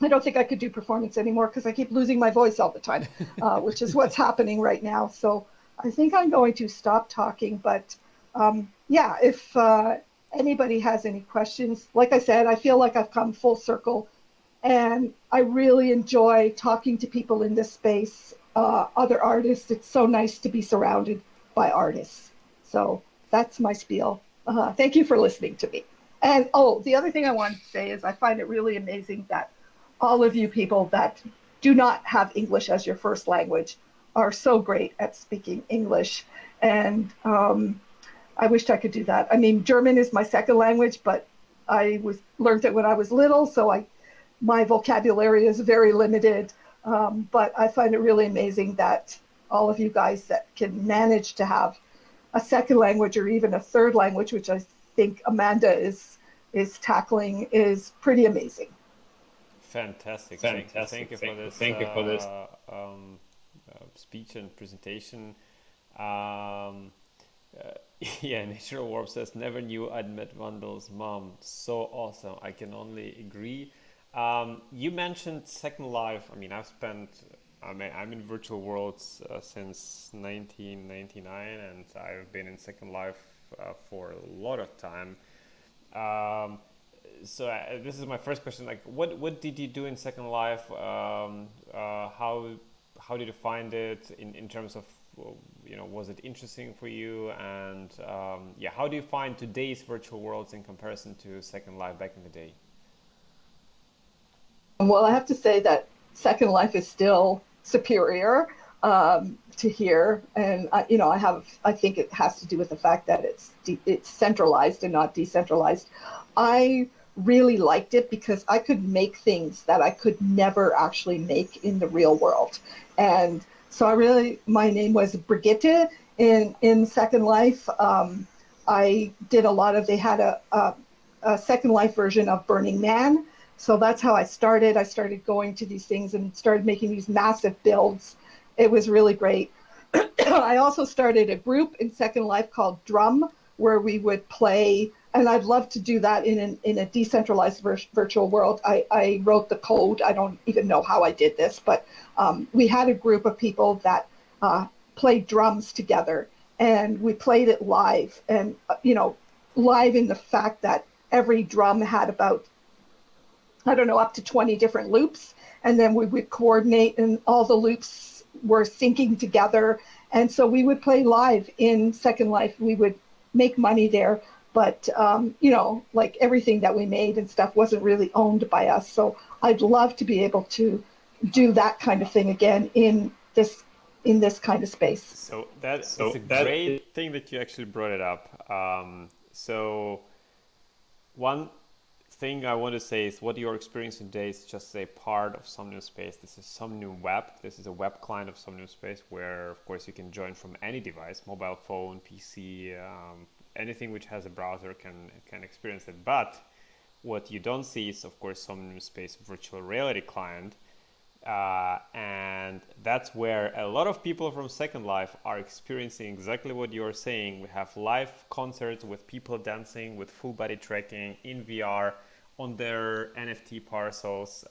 I don't think I could do performance anymore because I keep losing my voice all the time, which is what's happening right now. So I think I'm going to stop talking. But yeah, if anybody has any questions, like I said, I feel like I've come full circle. And I really enjoy talking to people in this space, other artists. It's so nice to be surrounded by artists. So that's my spiel. Thank you for listening to me. And the other thing I wanted to say is I find it really amazing that all of you people that do not have English as your first language are so great at speaking English. And I wished I could do that. I mean, German is my second language, but I learned it when I was little, so my vocabulary is very limited, but I find it really amazing that all of you guys that can manage to have a second language or even a third language, which I think Amandah is tackling, is pretty amazing. Fantastic. Thank you for this speech and presentation. Yeah, Natural Warp says, never knew I'd met Vandal's mom. So awesome. I can only agree. You mentioned Second Life. I mean, I'm in virtual worlds since 1999, and I've been in Second Life for a lot of time. So this is my first question. Like, what did you do in Second Life? How did you find it in terms of, was it interesting for you? And yeah, how do you find today's virtual worlds in comparison to Second Life back in the day? Well, I have to say that Second Life is still superior to here, and I think it has to do with the fact that it's centralized and not decentralized. I really liked it because I could make things that I could never actually make in the real world, and So my name was Brigitte in Second Life. I did a lot of, they had a Second Life version of Burning Man. So that's how I started. I started going to these things and started making these massive builds. It was really great. I also started a group in Second Life called Drum, where we would play, and I'd love to do that in a decentralized virtual world. I wrote the code. I don't even know how I did this, but we had a group of people that played drums together, and we played it live. And, live in the fact that every drum had about, I don't know, up to 20 different loops. And then we would coordinate, and all the loops were syncing together. And so we would play live in Second Life. We would make money there. But, like everything that we made and stuff wasn't really owned by us. So I'd love to be able to do that kind of thing again in this kind of space. So that's a great thing that you actually brought it up. So one thing I want to say is what you're experiencing today is just a part of Somnium Space. This is Somnium Web. This is a web client of Somnium Space where, of course, you can join from any device, mobile phone, PC, anything which has a browser can experience it. But what you don't see is, of course, Somnium Space virtual reality client. And that's where a lot of people from Second Life are experiencing exactly what you're saying. We have live concerts with people dancing with full body tracking in VR on their NFT parcels,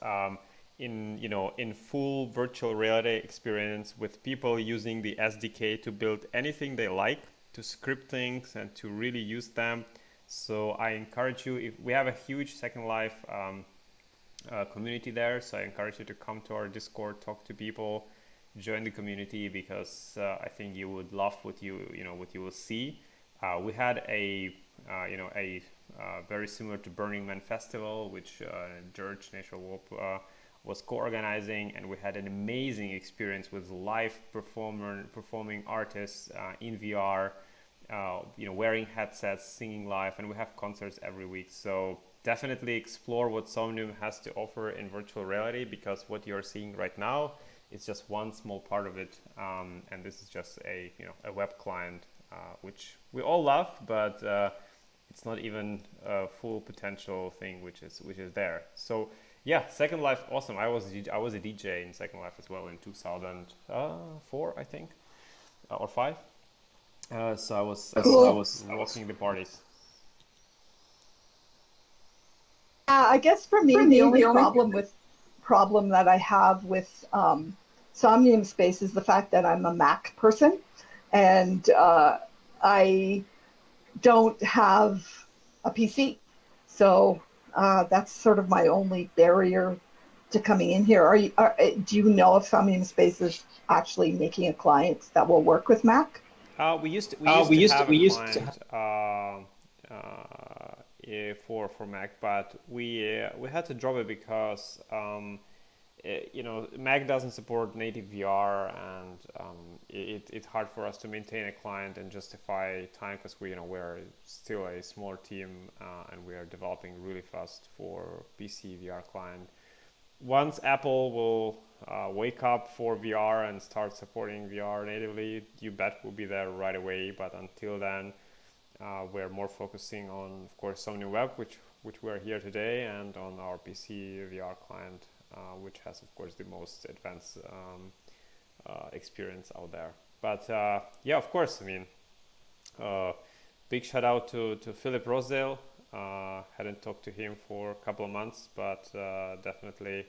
in full virtual reality experience with people using the SDK to build anything they like, to script things and to really use them. So I encourage you, if we have a huge Second Life community there, so I encourage you to come to our Discord, talk to people, join the community, because I think you would love what you will see. We had a very similar to Burning Man festival, which George Nature Wolf was co-organizing, and we had an amazing experience with live performing artists in VR, wearing headsets, singing live, and we have concerts every week. So definitely explore what Somnium has to offer in virtual reality, because what you're seeing right now is just one small part of it, and this is just a web client, which we all love, but it's not even a full potential thing which is there. So yeah, Second Life, awesome. I was a DJ in Second Life as well in 2004, I think, or 5. So I was rocking the parties. I guess for me, the only problem that I have with Somnium Space is the fact that I'm a Mac person, and I don't have a PC. So that's sort of my only barrier to coming in here. Do you know if Somnium Space is actually making a client that will work with Mac? We used to have a client for Mac, but we had to drop it because Mac doesn't support native VR, and it's hard for us to maintain a client and justify time, because we're still a small team and we are developing really fast for PC VR client. Once Apple will wake up for VR and start supporting VR natively, you bet we'll be there right away. But until then, we're more focusing on, of course, Somnium Web, which we're here today, and on our PC VR client, which has, of course, the most advanced experience out there. But yeah, of course, big shout out to Philip Rosedale. Hadn't talked to him for a couple of months, but definitely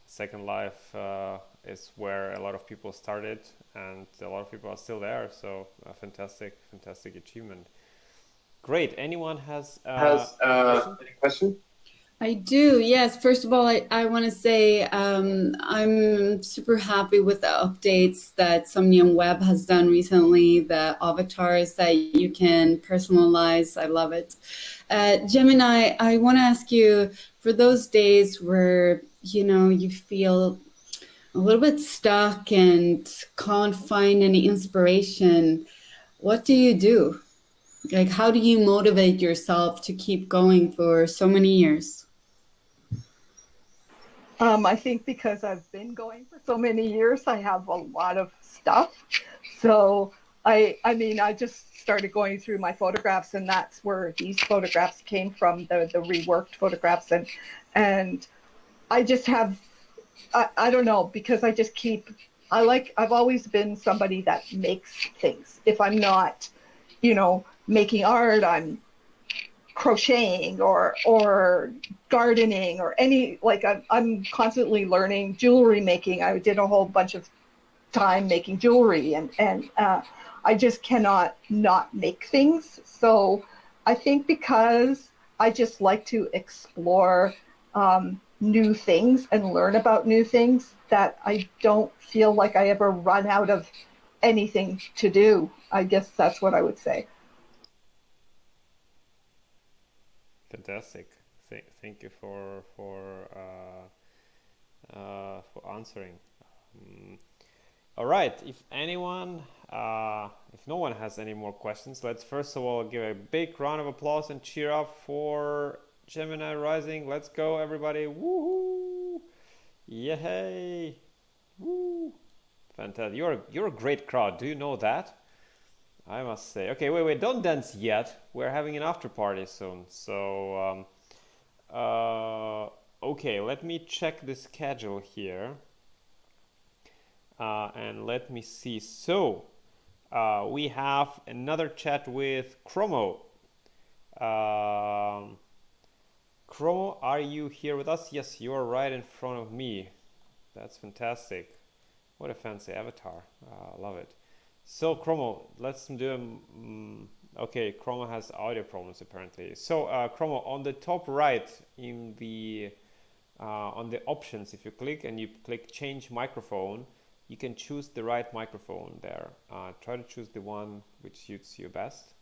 Second Life is where a lot of people started, and a lot of people are still there. So a fantastic achievement. Great. Anyone has any question? I do, yes. First of all, I want to say I'm super happy with the updates that Somnium Web has done recently, the avatars that you can personalize. I love it. Gemini, I want to ask you, for those days where, you feel a little bit stuck and can't find any inspiration, what do you do? Like, how do you motivate yourself to keep going for so many years? I think because I've been going for so many years, I have a lot of stuff. So I mean, I just started going through my photographs, and that's where these photographs came from, the reworked photographs, and I just have, I don't know, because I just keep, I've always been somebody that makes things. If I'm not, making art, I'm crocheting or gardening or any, like I'm constantly learning jewelry making. I did a whole bunch of time making jewelry, and I just cannot not make things. So I think because I just like to explore new things and learn about new things, that I don't feel like I ever run out of anything to do. I guess that's what I would say. Fantastic. Thank you for answering. Um, all right. If no one has any more questions, let's first of all give a big round of applause and cheer up for GeminiRising. Let's go, everybody! Woohoo! Yay! Woo! Fantastic. You're a great crowd. Do you know that? I must say. Okay, wait, don't dance yet. We're having an after party soon. So, okay, let me check the schedule here. And let me see. So, we have another chat with Chromo. Chromo, are you here with us? Yes, you are right in front of me. That's fantastic. What a fancy avatar. Love it. So Chromo, let's do okay, Chromo has audio problems apparently. So Chromo, on the top right in the on the options, if you click and you click change microphone, you can choose the right microphone there. Try to choose the one which suits you best.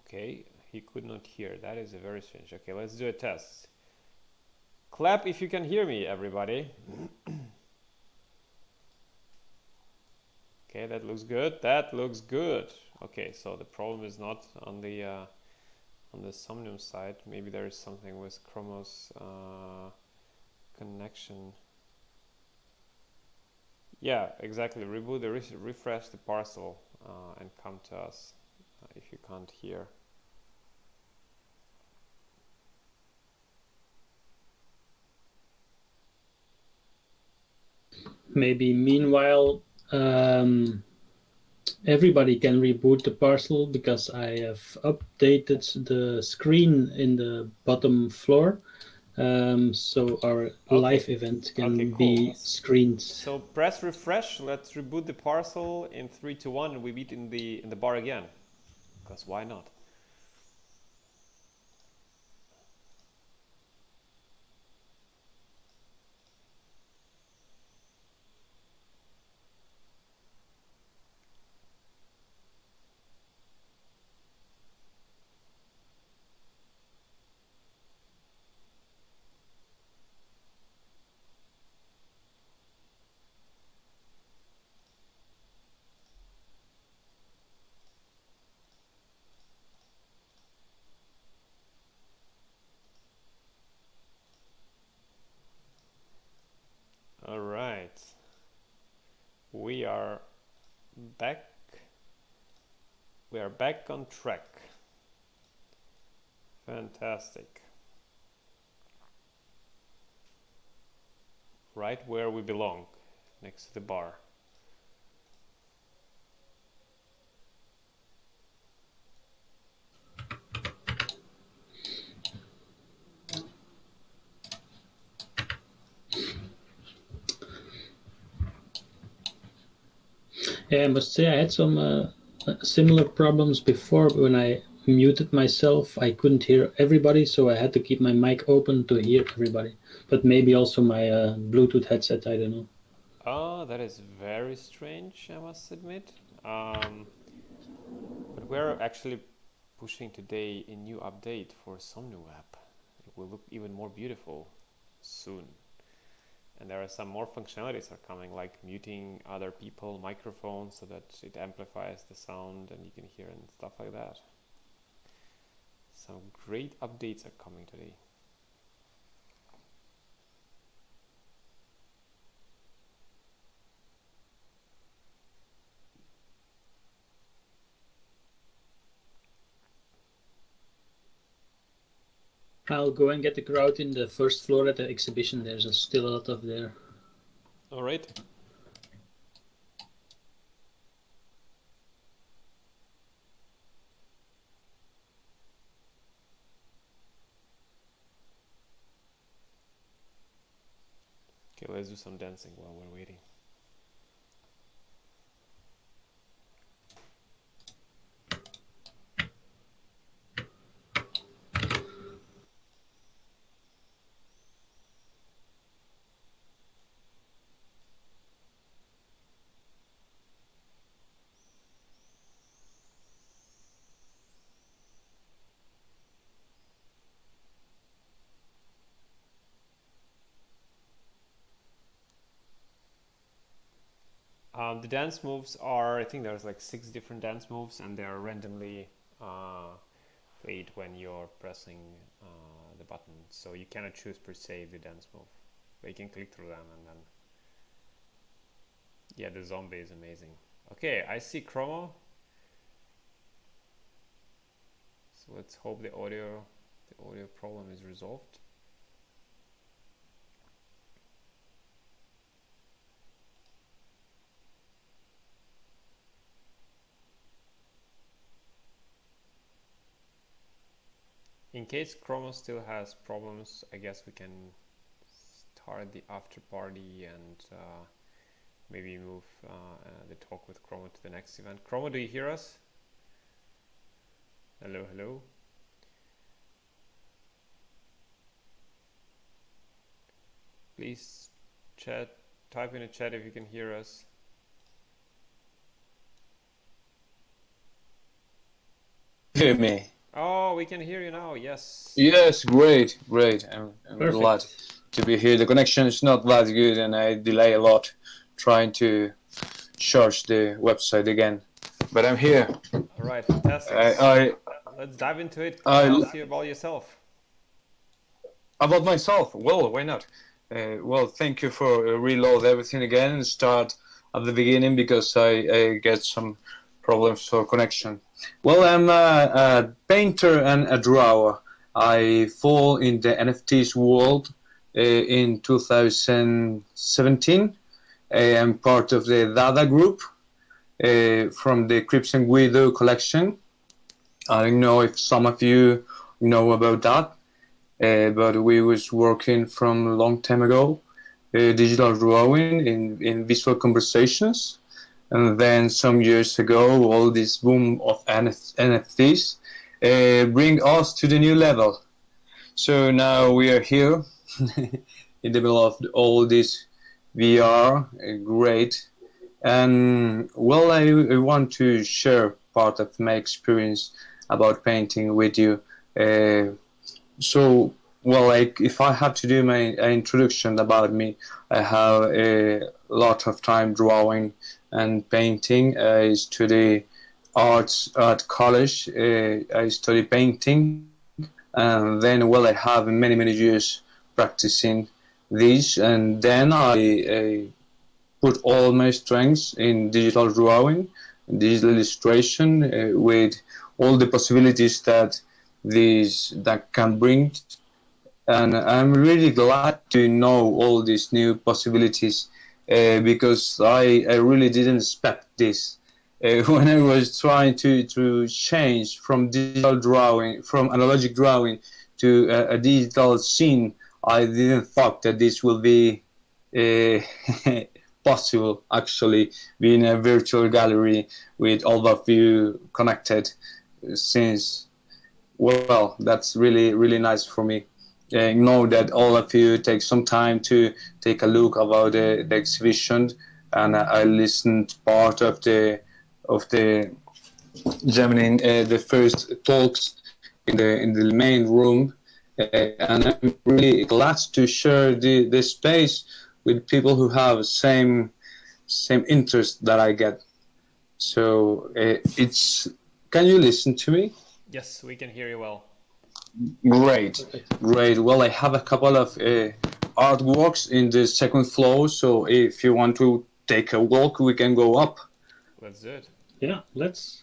Okay, he could not hear. That is a very strange. Okay, let's do a test. Clap if you can hear me, everybody. Okay, that looks good. That looks good. Okay, so the problem is not on the Somnium side. Maybe there is something with Chromo's connection. Yeah, exactly. Reboot the refresh the parcel and come to us if you can't hear. Maybe meanwhile, everybody can reboot the parcel because I have updated the screen in the bottom floor. So our live event can be screened. So press refresh. Let's reboot the parcel in 3, 2, 1, and we meet in the bar again. Because why not? All right. We are back. We are back on track. Fantastic. Right where we belong, next to the bar. Yeah, I must say I had some similar problems before. When I muted myself, I couldn't hear everybody, so I had to keep my mic open to hear everybody. But maybe also my Bluetooth headset, I don't know. Oh, that is very strange, I must admit. But we're actually pushing today a new update for Somnium app. will look even more beautiful soon. And there are some more functionalities are coming, like muting other people microphones so that it amplifies the sound and you can hear and stuff like that. Some great updates are coming today. I'll go and get the crowd in the first floor at the exhibition. There's still a lot of there. All right. Okay, let's do some dancing while we're waiting. The dance moves are, I think there's like 6 different dance moves, and they are randomly played when you're pressing the button. So you cannot choose per se the dance move, but you can click through them and then. Yeah, the zombie is amazing. Okay, I see Chromo. So let's hope the audio problem is resolved. In case Chromo still has problems, I guess we can start the after party and maybe move the talk with Chromo to the next event. Chromo, do you hear us? Hello, hello. Please type in a chat if you can hear us. Hear me? Oh, we can hear you now, yes. Yes, great. I'm glad Perfect. to be here. The connection is not that good and I delay a lot trying to charge the website again. But I'm here. All right, fantastic. Let's dive into it. Tell us about yourself. About myself? Well, why not? Well, thank you for reload everything again and start at the beginning because I get some problems for connection. Well, I'm a painter and a drawer. I fall in the NFTs world in 2017. I'm part of the Dada group from the Crimson Widow collection. I don't know if some of you know about that, but we was working from a long time ago, digital drawing in visual conversations. And then some years ago, all this boom of NFTs bring us to the new level. So now we are here in the middle of all this VR, great. And well, I want to share part of my experience about painting with you. So, well, like if I have to do my introduction about me, I have a lot of time drawing and painting. I study arts at college. I study painting, and then well, I have many years practicing this, and then I put all my strengths in digital drawing, digital illustration, with all the possibilities that can bring. And I'm really glad to know all these new possibilities because I really didn't expect this. When I was trying to change from digital drawing, from analogic drawing to a digital scene, I didn't thought that this will be possible, actually, being a virtual gallery with all of you connected since, well, that's really nice for me. Know that all of you take some time to take a look about the exhibition, and I listened part of the Gemini, the first talks in the main room, and I'm really glad to share the space with people who have same interest that I get. So it's. Can you listen to me? Yes, we can hear you well. Great. Well, I have a couple of artworks in the second floor, so if you want to take a walk, we can go up. Let's do it. Yeah, let's.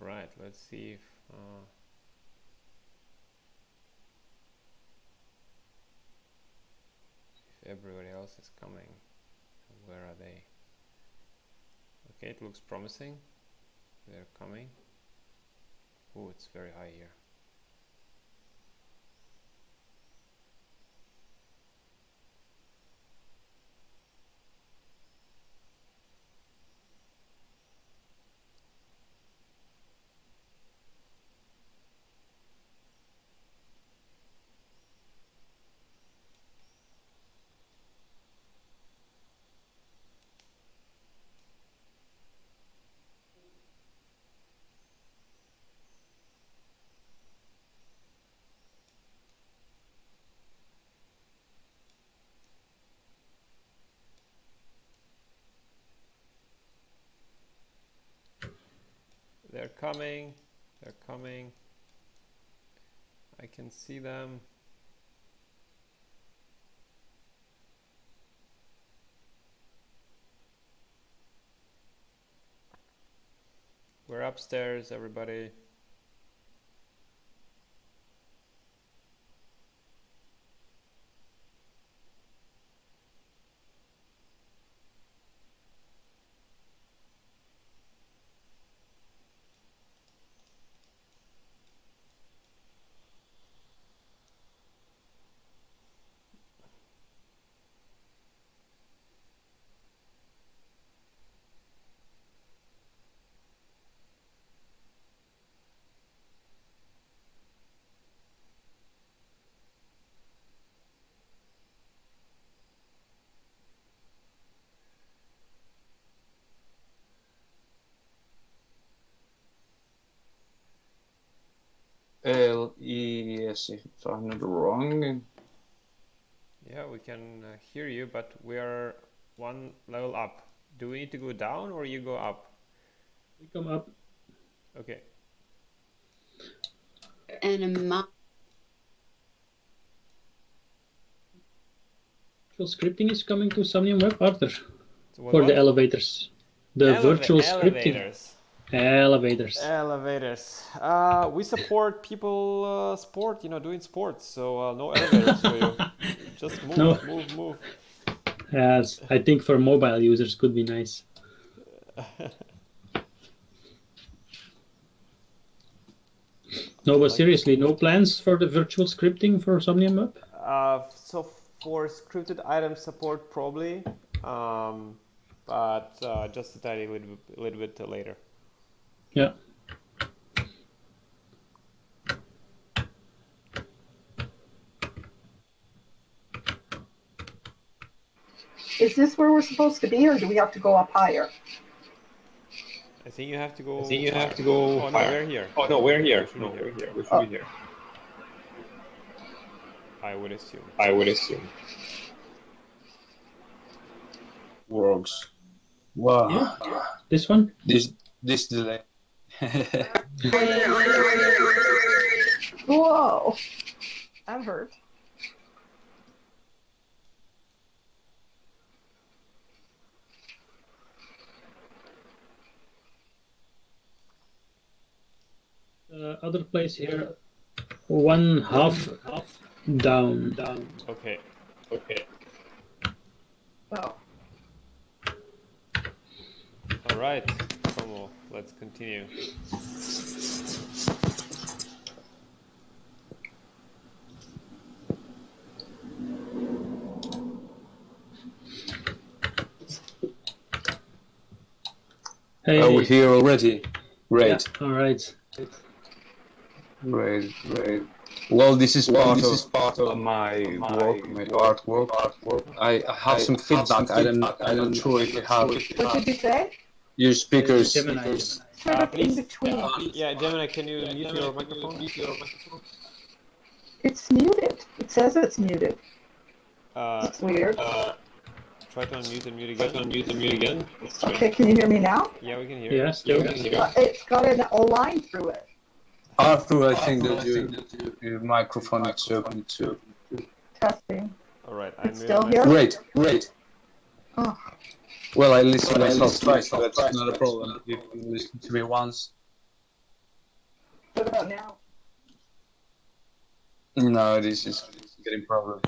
All right, let's see if everybody else is coming. Where are they? Okay, it looks promising. They're coming. Oh, it's very high here. They're coming. They're coming. I can see them. We're upstairs, everybody. Yes, if I'm not wrong. Yeah, we can hear you, but we are one level up. Do we need to go down or you go up? We come up. Okay. And Virtual scripting is coming to Somnium Web, Arthur, So for the elevators. The virtual scripting. Elevators. Elevators. We support people sport, doing sports. So no elevators for you. Just move, move. Yes, I think for mobile users could be nice. No, but seriously, no plans for the virtual scripting for Somnium Web? So for scripted item support, probably. but just a tiny little bit later. Yeah. Is this where we're supposed to be, or do we have to go up higher? I think you have to go. Oh no, higher. we're here. Oh no, we're here. We should be here. We're here. We should be here. I would assume. I would assume. Works. Wow. Yeah. This one? This delay. Whoa, that hurt. Other place here, one half down. Okay. Oh, All right, Como, let's continue. Hey. Are we here already? Great. Yeah, all right. Great. Well, this is part of my work, my artwork. I have some feedback. I'm not sure if you have what did you say? your speakers. Gemini. Sort of in between. Yeah, Gemini, can you mute your microphone? It's muted. It says it's muted. It's weird. Try to unmute and mute again. Okay, can you hear me now? Yeah, we can hear you. Yeah, still. It's got a line through it. Arthur, I think that your microphone is open too. Testing. All right, It's still here? Great. Oh, Well, I listened myself twice, so that's not a problem. If you listen to me once. what about now? No, this is getting problem.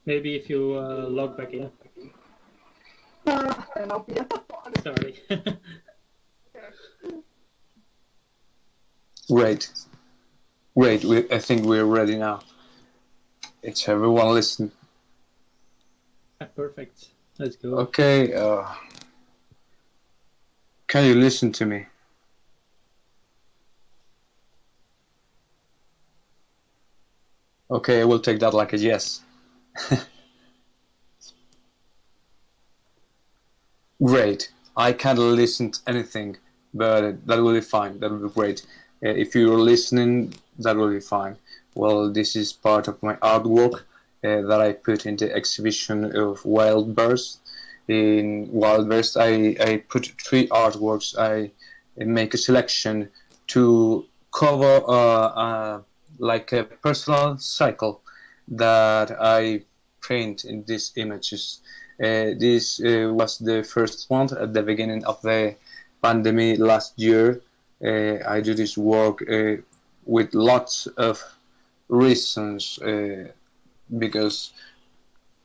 Maybe if you log back in. I don't know. Sorry. Great. I think we're ready now. It's everyone listen. Perfect. Let's go. Okay. Can you listen to me? Okay, I will take that like a yes. Great. I can't listen to anything, but that will be fine. That will be great. If you're listening, that will be fine. Well, this is part of my artwork that I put in the exhibition of Wildeverse. In Wildeverse, I put 3 artworks. I make a selection to cover like a personal cycle that I print in these images. This was the first one at the beginning of the pandemic last year. I do this work with lots of reasons because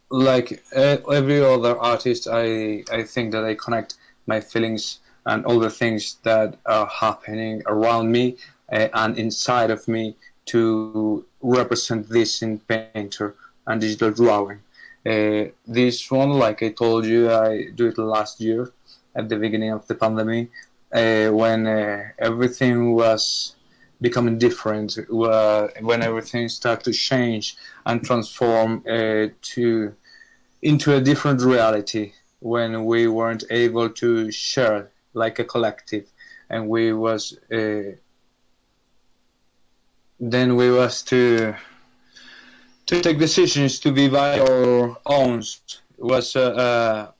like every other artist, I think that I connect my feelings and all the things that are happening around me and inside of me to represent this in painter and digital drawing. This one, like I told you, I do it last year at the beginning of the pandemic when everything was becoming different, when everything started to change and transform into a different reality, when we weren't able to share like a collective, and we was then we was to take decisions to be by our own. It was a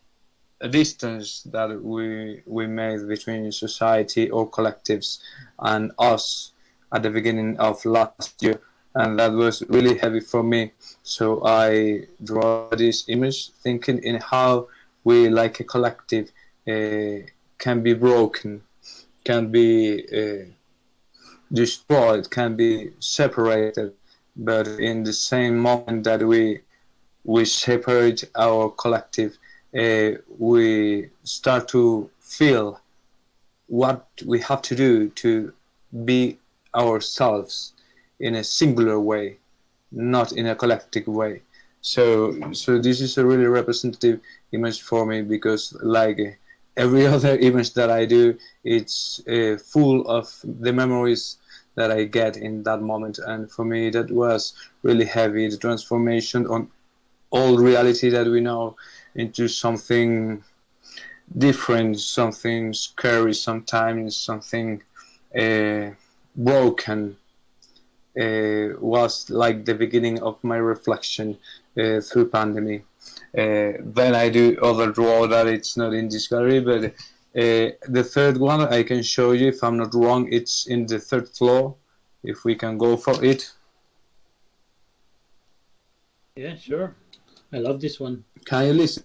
distance that we made between society or collectives and us at the beginning of last year, and that was really heavy for me. So I draw this image thinking in how we like a collective can be broken, can be destroyed, can be separated, but in the same moment that we separate our collective, we start to feel what we have to do to be ourselves in a singular way, not in a collective way. So this is a really representative image for me, because like every other image that I do, it's full of the memories that I get in that moment. And for me, that was really heavy, the transformation on all reality that we know into something different, something scary, sometimes something broken. Was like the beginning of my reflection through pandemic. Then I do other draw that it's not in this gallery, but the third one I can show you, if I'm not wrong, it's in the third floor, if we can go for it. Yeah, sure. I love this one. Can you listen?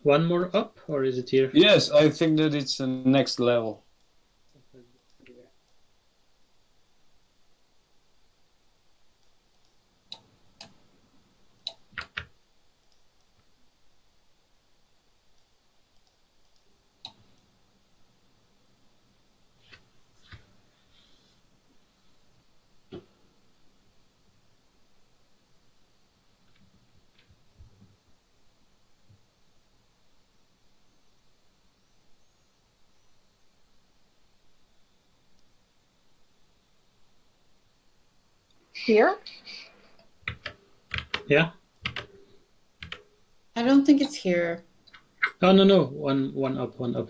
One more up, or is it here? Yes, I think that it's the next level. Here? Yeah. I don't think it's here. Oh no, one up, one up.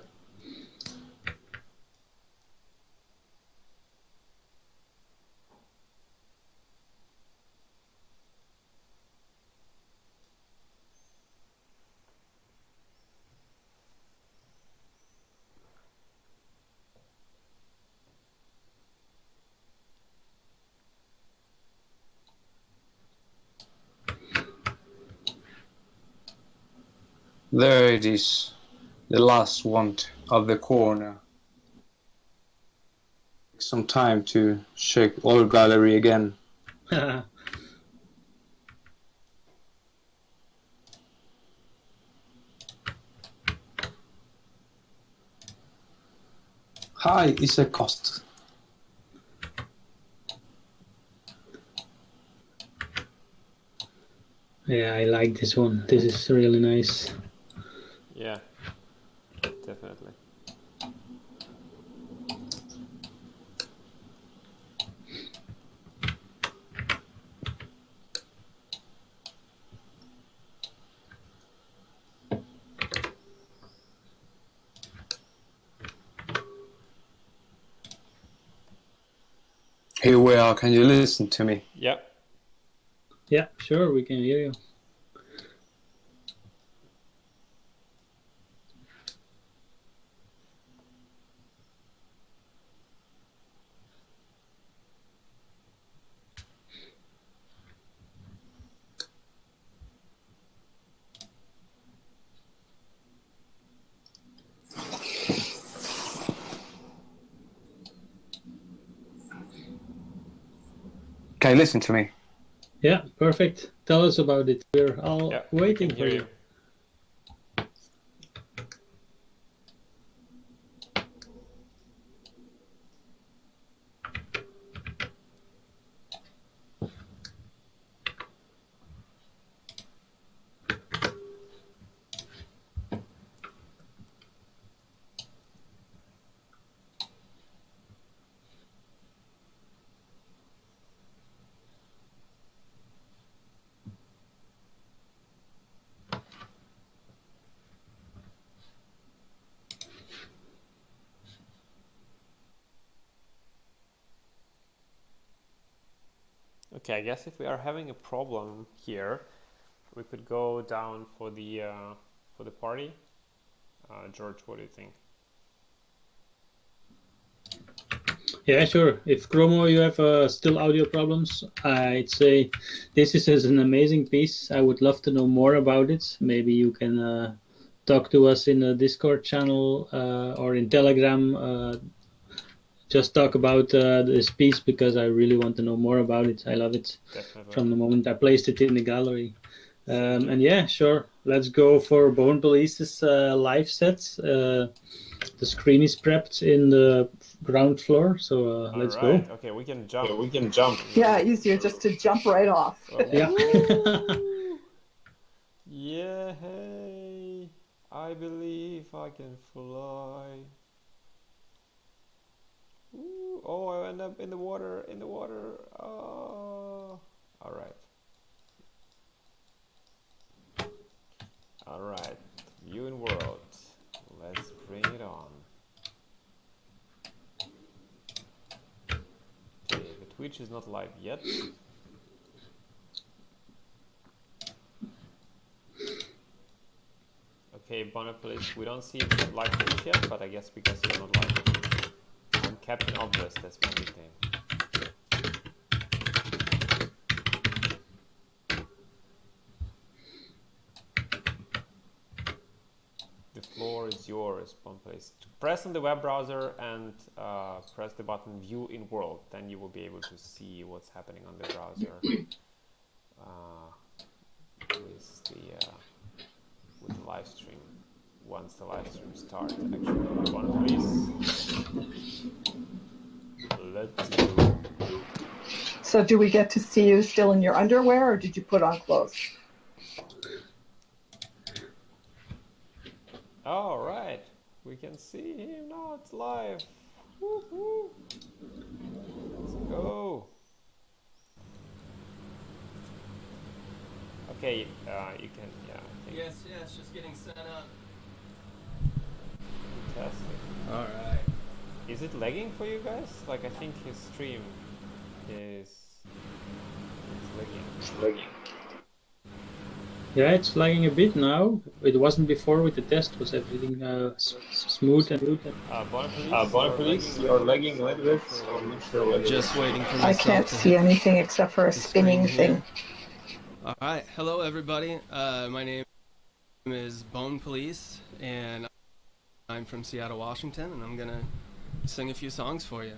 There it is, the last one of the corner. Some time to check all gallery again. Hi, Asychov. Yeah, I like this one. This is really nice. Yeah, definitely. Here we are, can you listen to me? Yep. Yeah, sure, we can hear you. Can you listen to me? Yeah, perfect. Tell us about it. We're all Yeah, waiting can for hear you. Okay, I guess if we are having a problem here, we could go down for the party. George, what do you think? Yeah, sure. If Chromo, you have still audio problems, I'd say this is an amazing piece. I would love to know more about it. Maybe you can talk to us in a Discord channel or in Telegram. Just talk about this piece because I really want to know more about it. I love it Definitely. from the moment I placed it in the gallery. And yeah, sure. Let's go for Bone Police's live sets. The screen is prepped in the ground floor, so let's go. Okay, we can jump. Yeah, we can jump. Yeah, easier just to jump right off. Yeah. Yeah, hey, I believe I can fly. Ooh, oh, I end up in the water, Oh, all right. All right, viewing world. Let's bring it on. Okay, the Twitch is not live yet. Okay, Bonopolis, we don't see live Twitch yet, but I guess because you're not live. I'm Captain Obvious, that's my nickname. The floor is yours, Bonopolis. Press on the web browser and press the button View in World. Then you will be able to see what's happening on the browser with the live stream. Once the live stream starts, actually. Bonopolis. Let's go. So do we get to see you still in your underwear, or did you put on clothes? All right, we can see him now. It's live. Woo-hoo. Let's go. Okay, you can, yeah. Yes, just getting set up. Fantastic. All right. Is it lagging for you guys? Like, I think his stream is lagging. Yeah, it's lagging a bit now. It wasn't before with the test. Was everything smooth and good? Bonopolis, you're lagging a little bit. So I'm not sure whether Just waiting for I myself can't to see hit anything except for a the spinning screen here. thing. All right. Hello, everybody. My name is Bone Police, and I'm from Seattle, Washington, and I'm going to sing a few songs for you.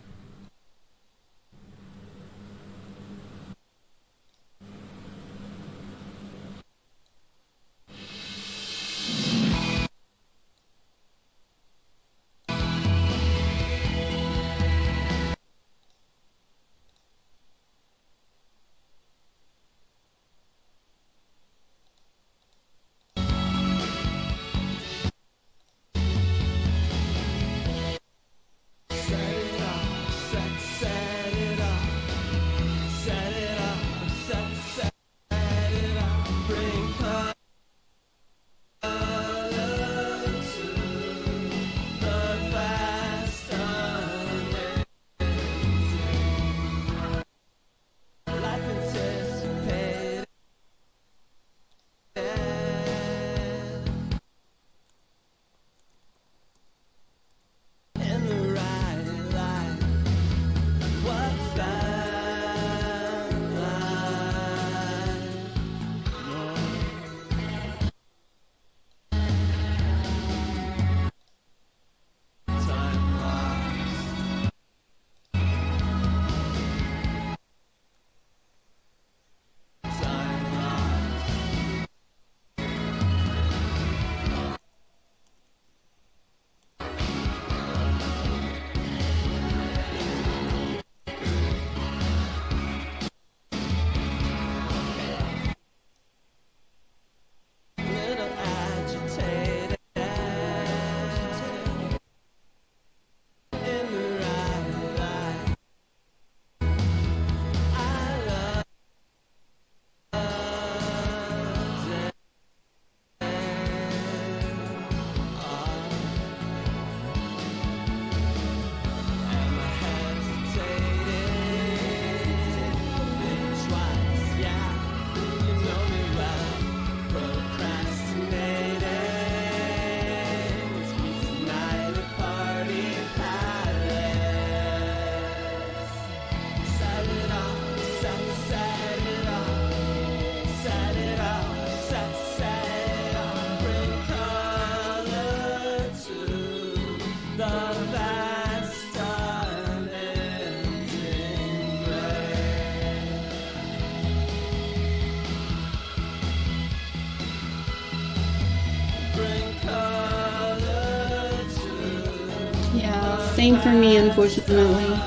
Same for me, unfortunately.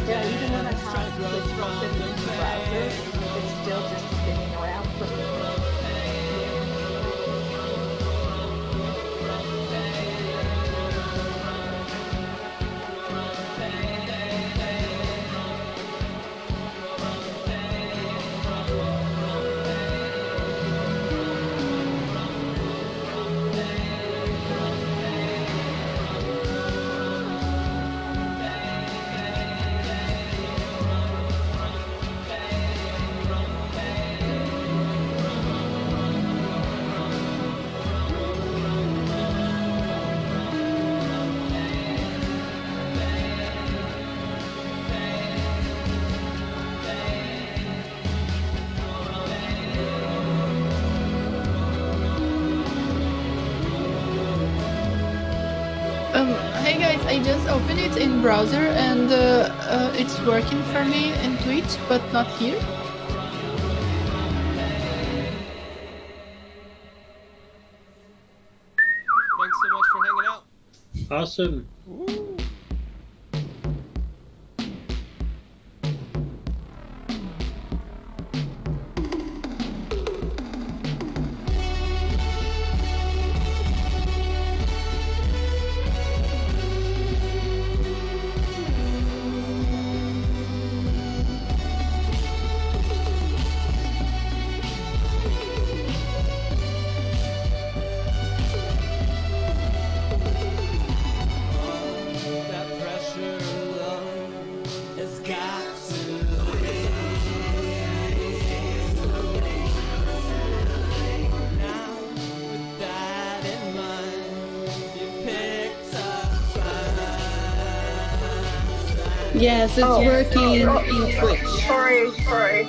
Yeah, even when I'm trying to switch from the browser, it's still just spinning around for me. Hey guys, I just opened it in browser and it's working for me in Twitch, but not here. Thanks so much for hanging out. Awesome. Yes, it's working in Twitch. Sorry.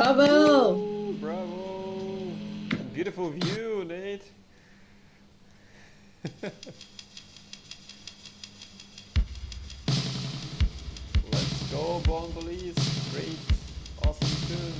Bravo! Woo, bravo! Beautiful view, Nate. Let's go, Born Police. Great, awesome tune.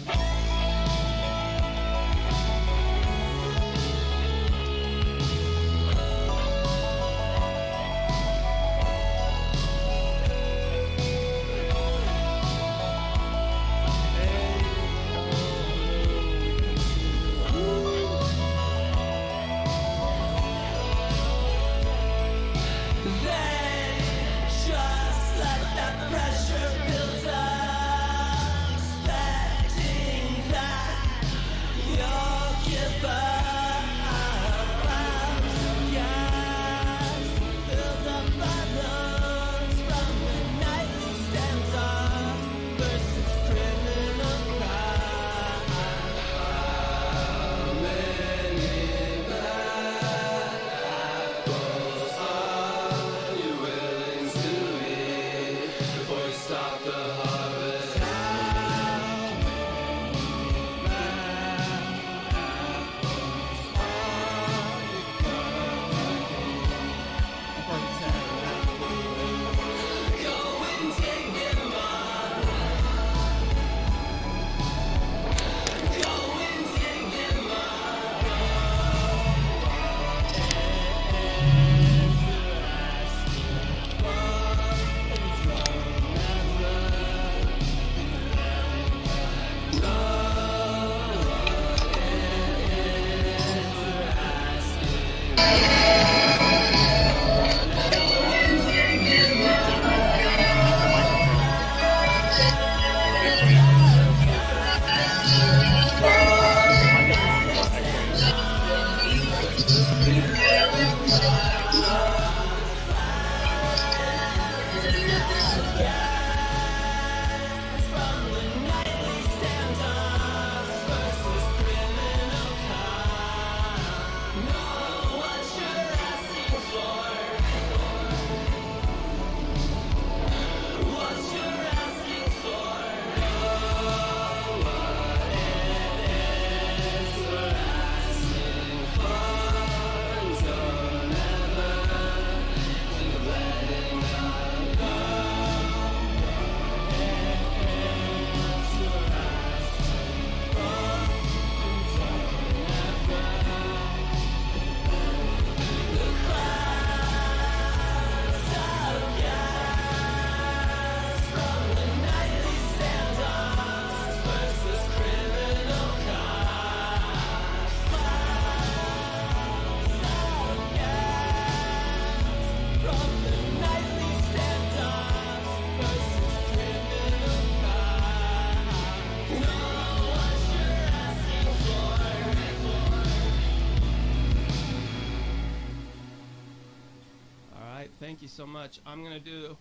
Thank you so much. I'm going to do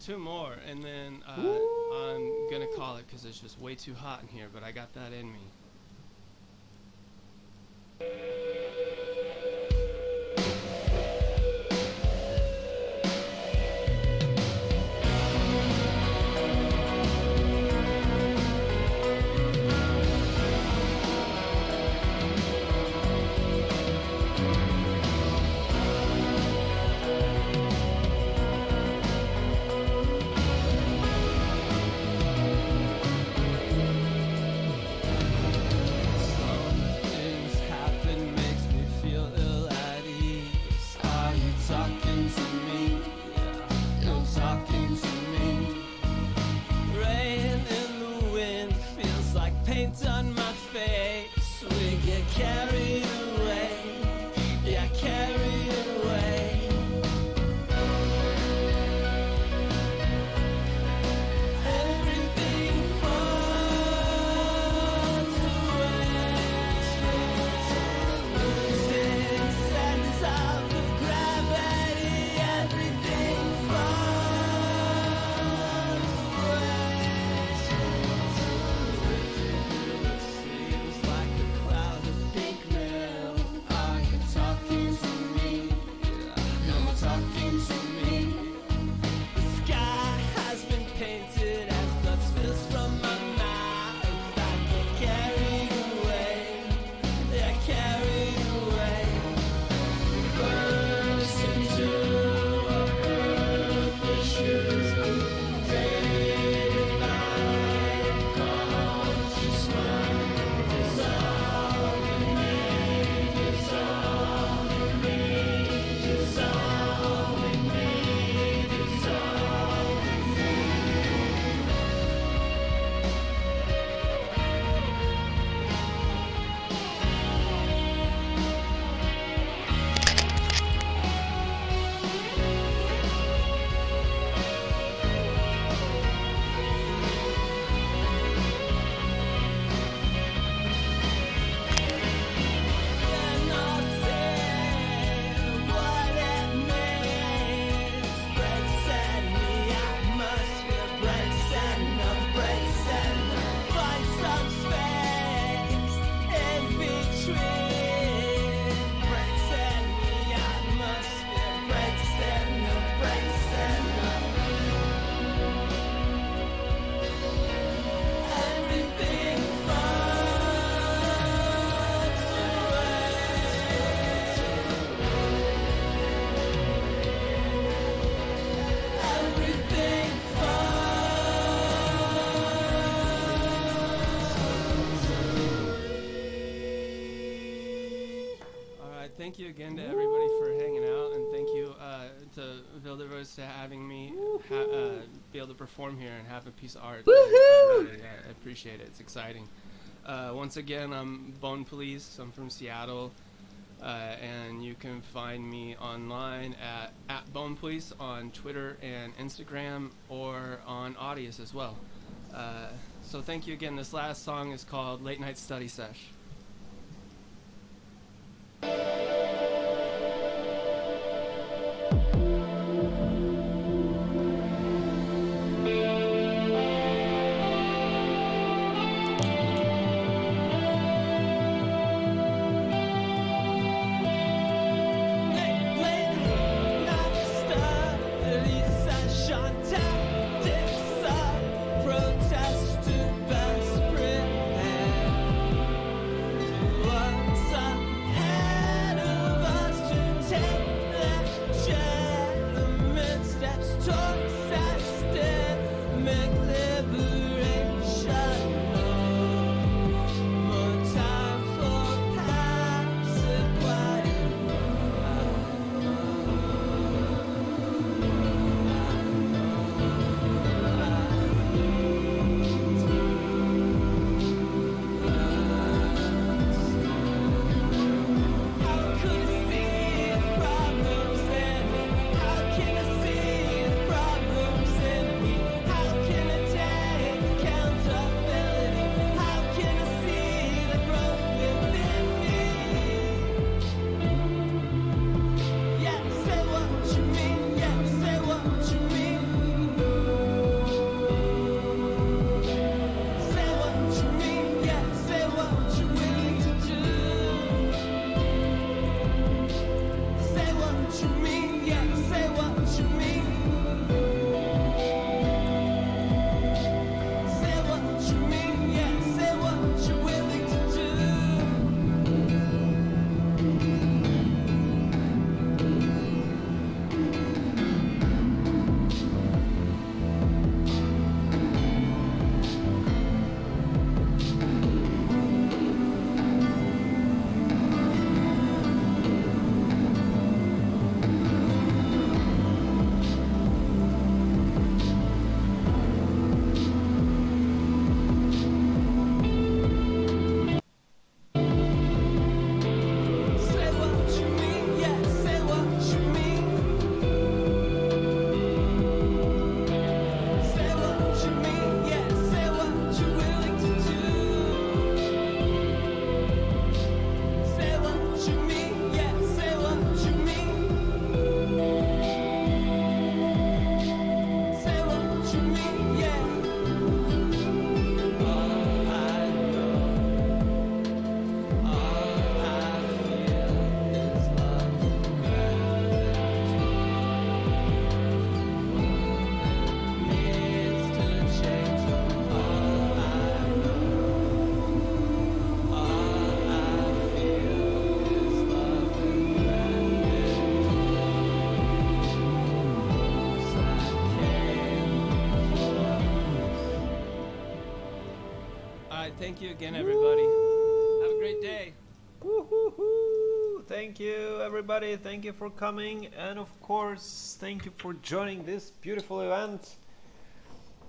2 more, and then I'm going to call it because it's just way too hot in here, but I got that in me. thank you again to everybody for hanging out, and thank you to Wildeverse to having me be able to perform here and have a piece of art. I really appreciate it. It's exciting. Once again, I'm Bone Police. I'm from Seattle, and you can find me online at Bone Police on Twitter and Instagram, or on Audius as well. So thank you again. This last song is called Late Night Study Sesh. Thank you again, everybody. Have a great day. Woo-hoo-hoo. Thank you, everybody. Thank you for coming. And of course, thank you for joining this beautiful event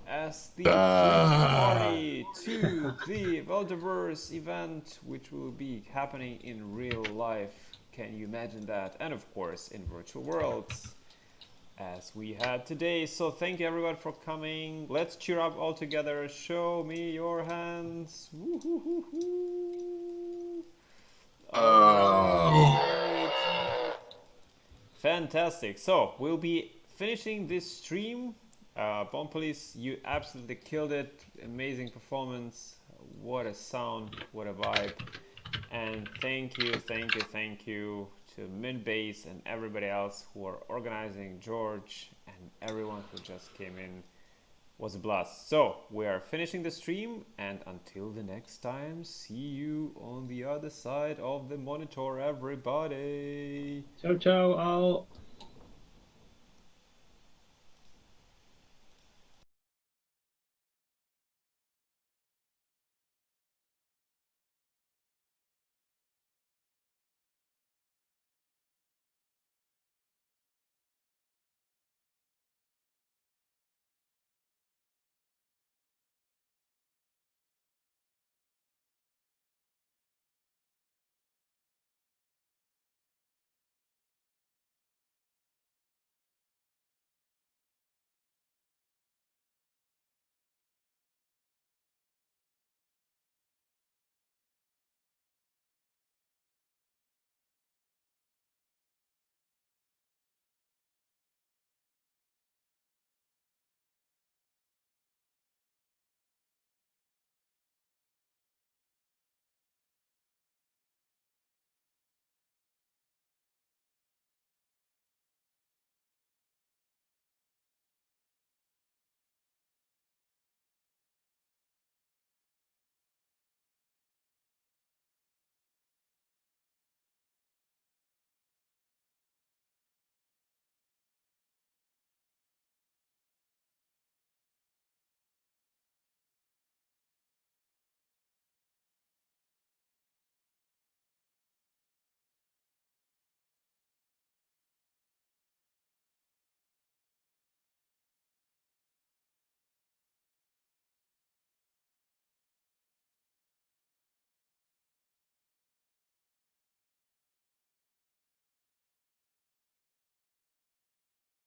as the party to the Wildeverse event, which will be happening in real life. Can you imagine that? And of course, in virtual worlds, as we had today. So thank you everyone for coming. Let's cheer up all together. Show me your hands. Woo-hoo-hoo-hoo. Right. Fantastic. So we'll be finishing this stream. Bomb Police, you absolutely killed it. Amazing performance. What a sound, what a vibe. And thank you to Midbase and everybody else who are organizing, George and everyone who just came in. Was a blast. So we are finishing the stream, and until the next time, see you on the other side of the monitor, everybody. Ciao, ciao, all.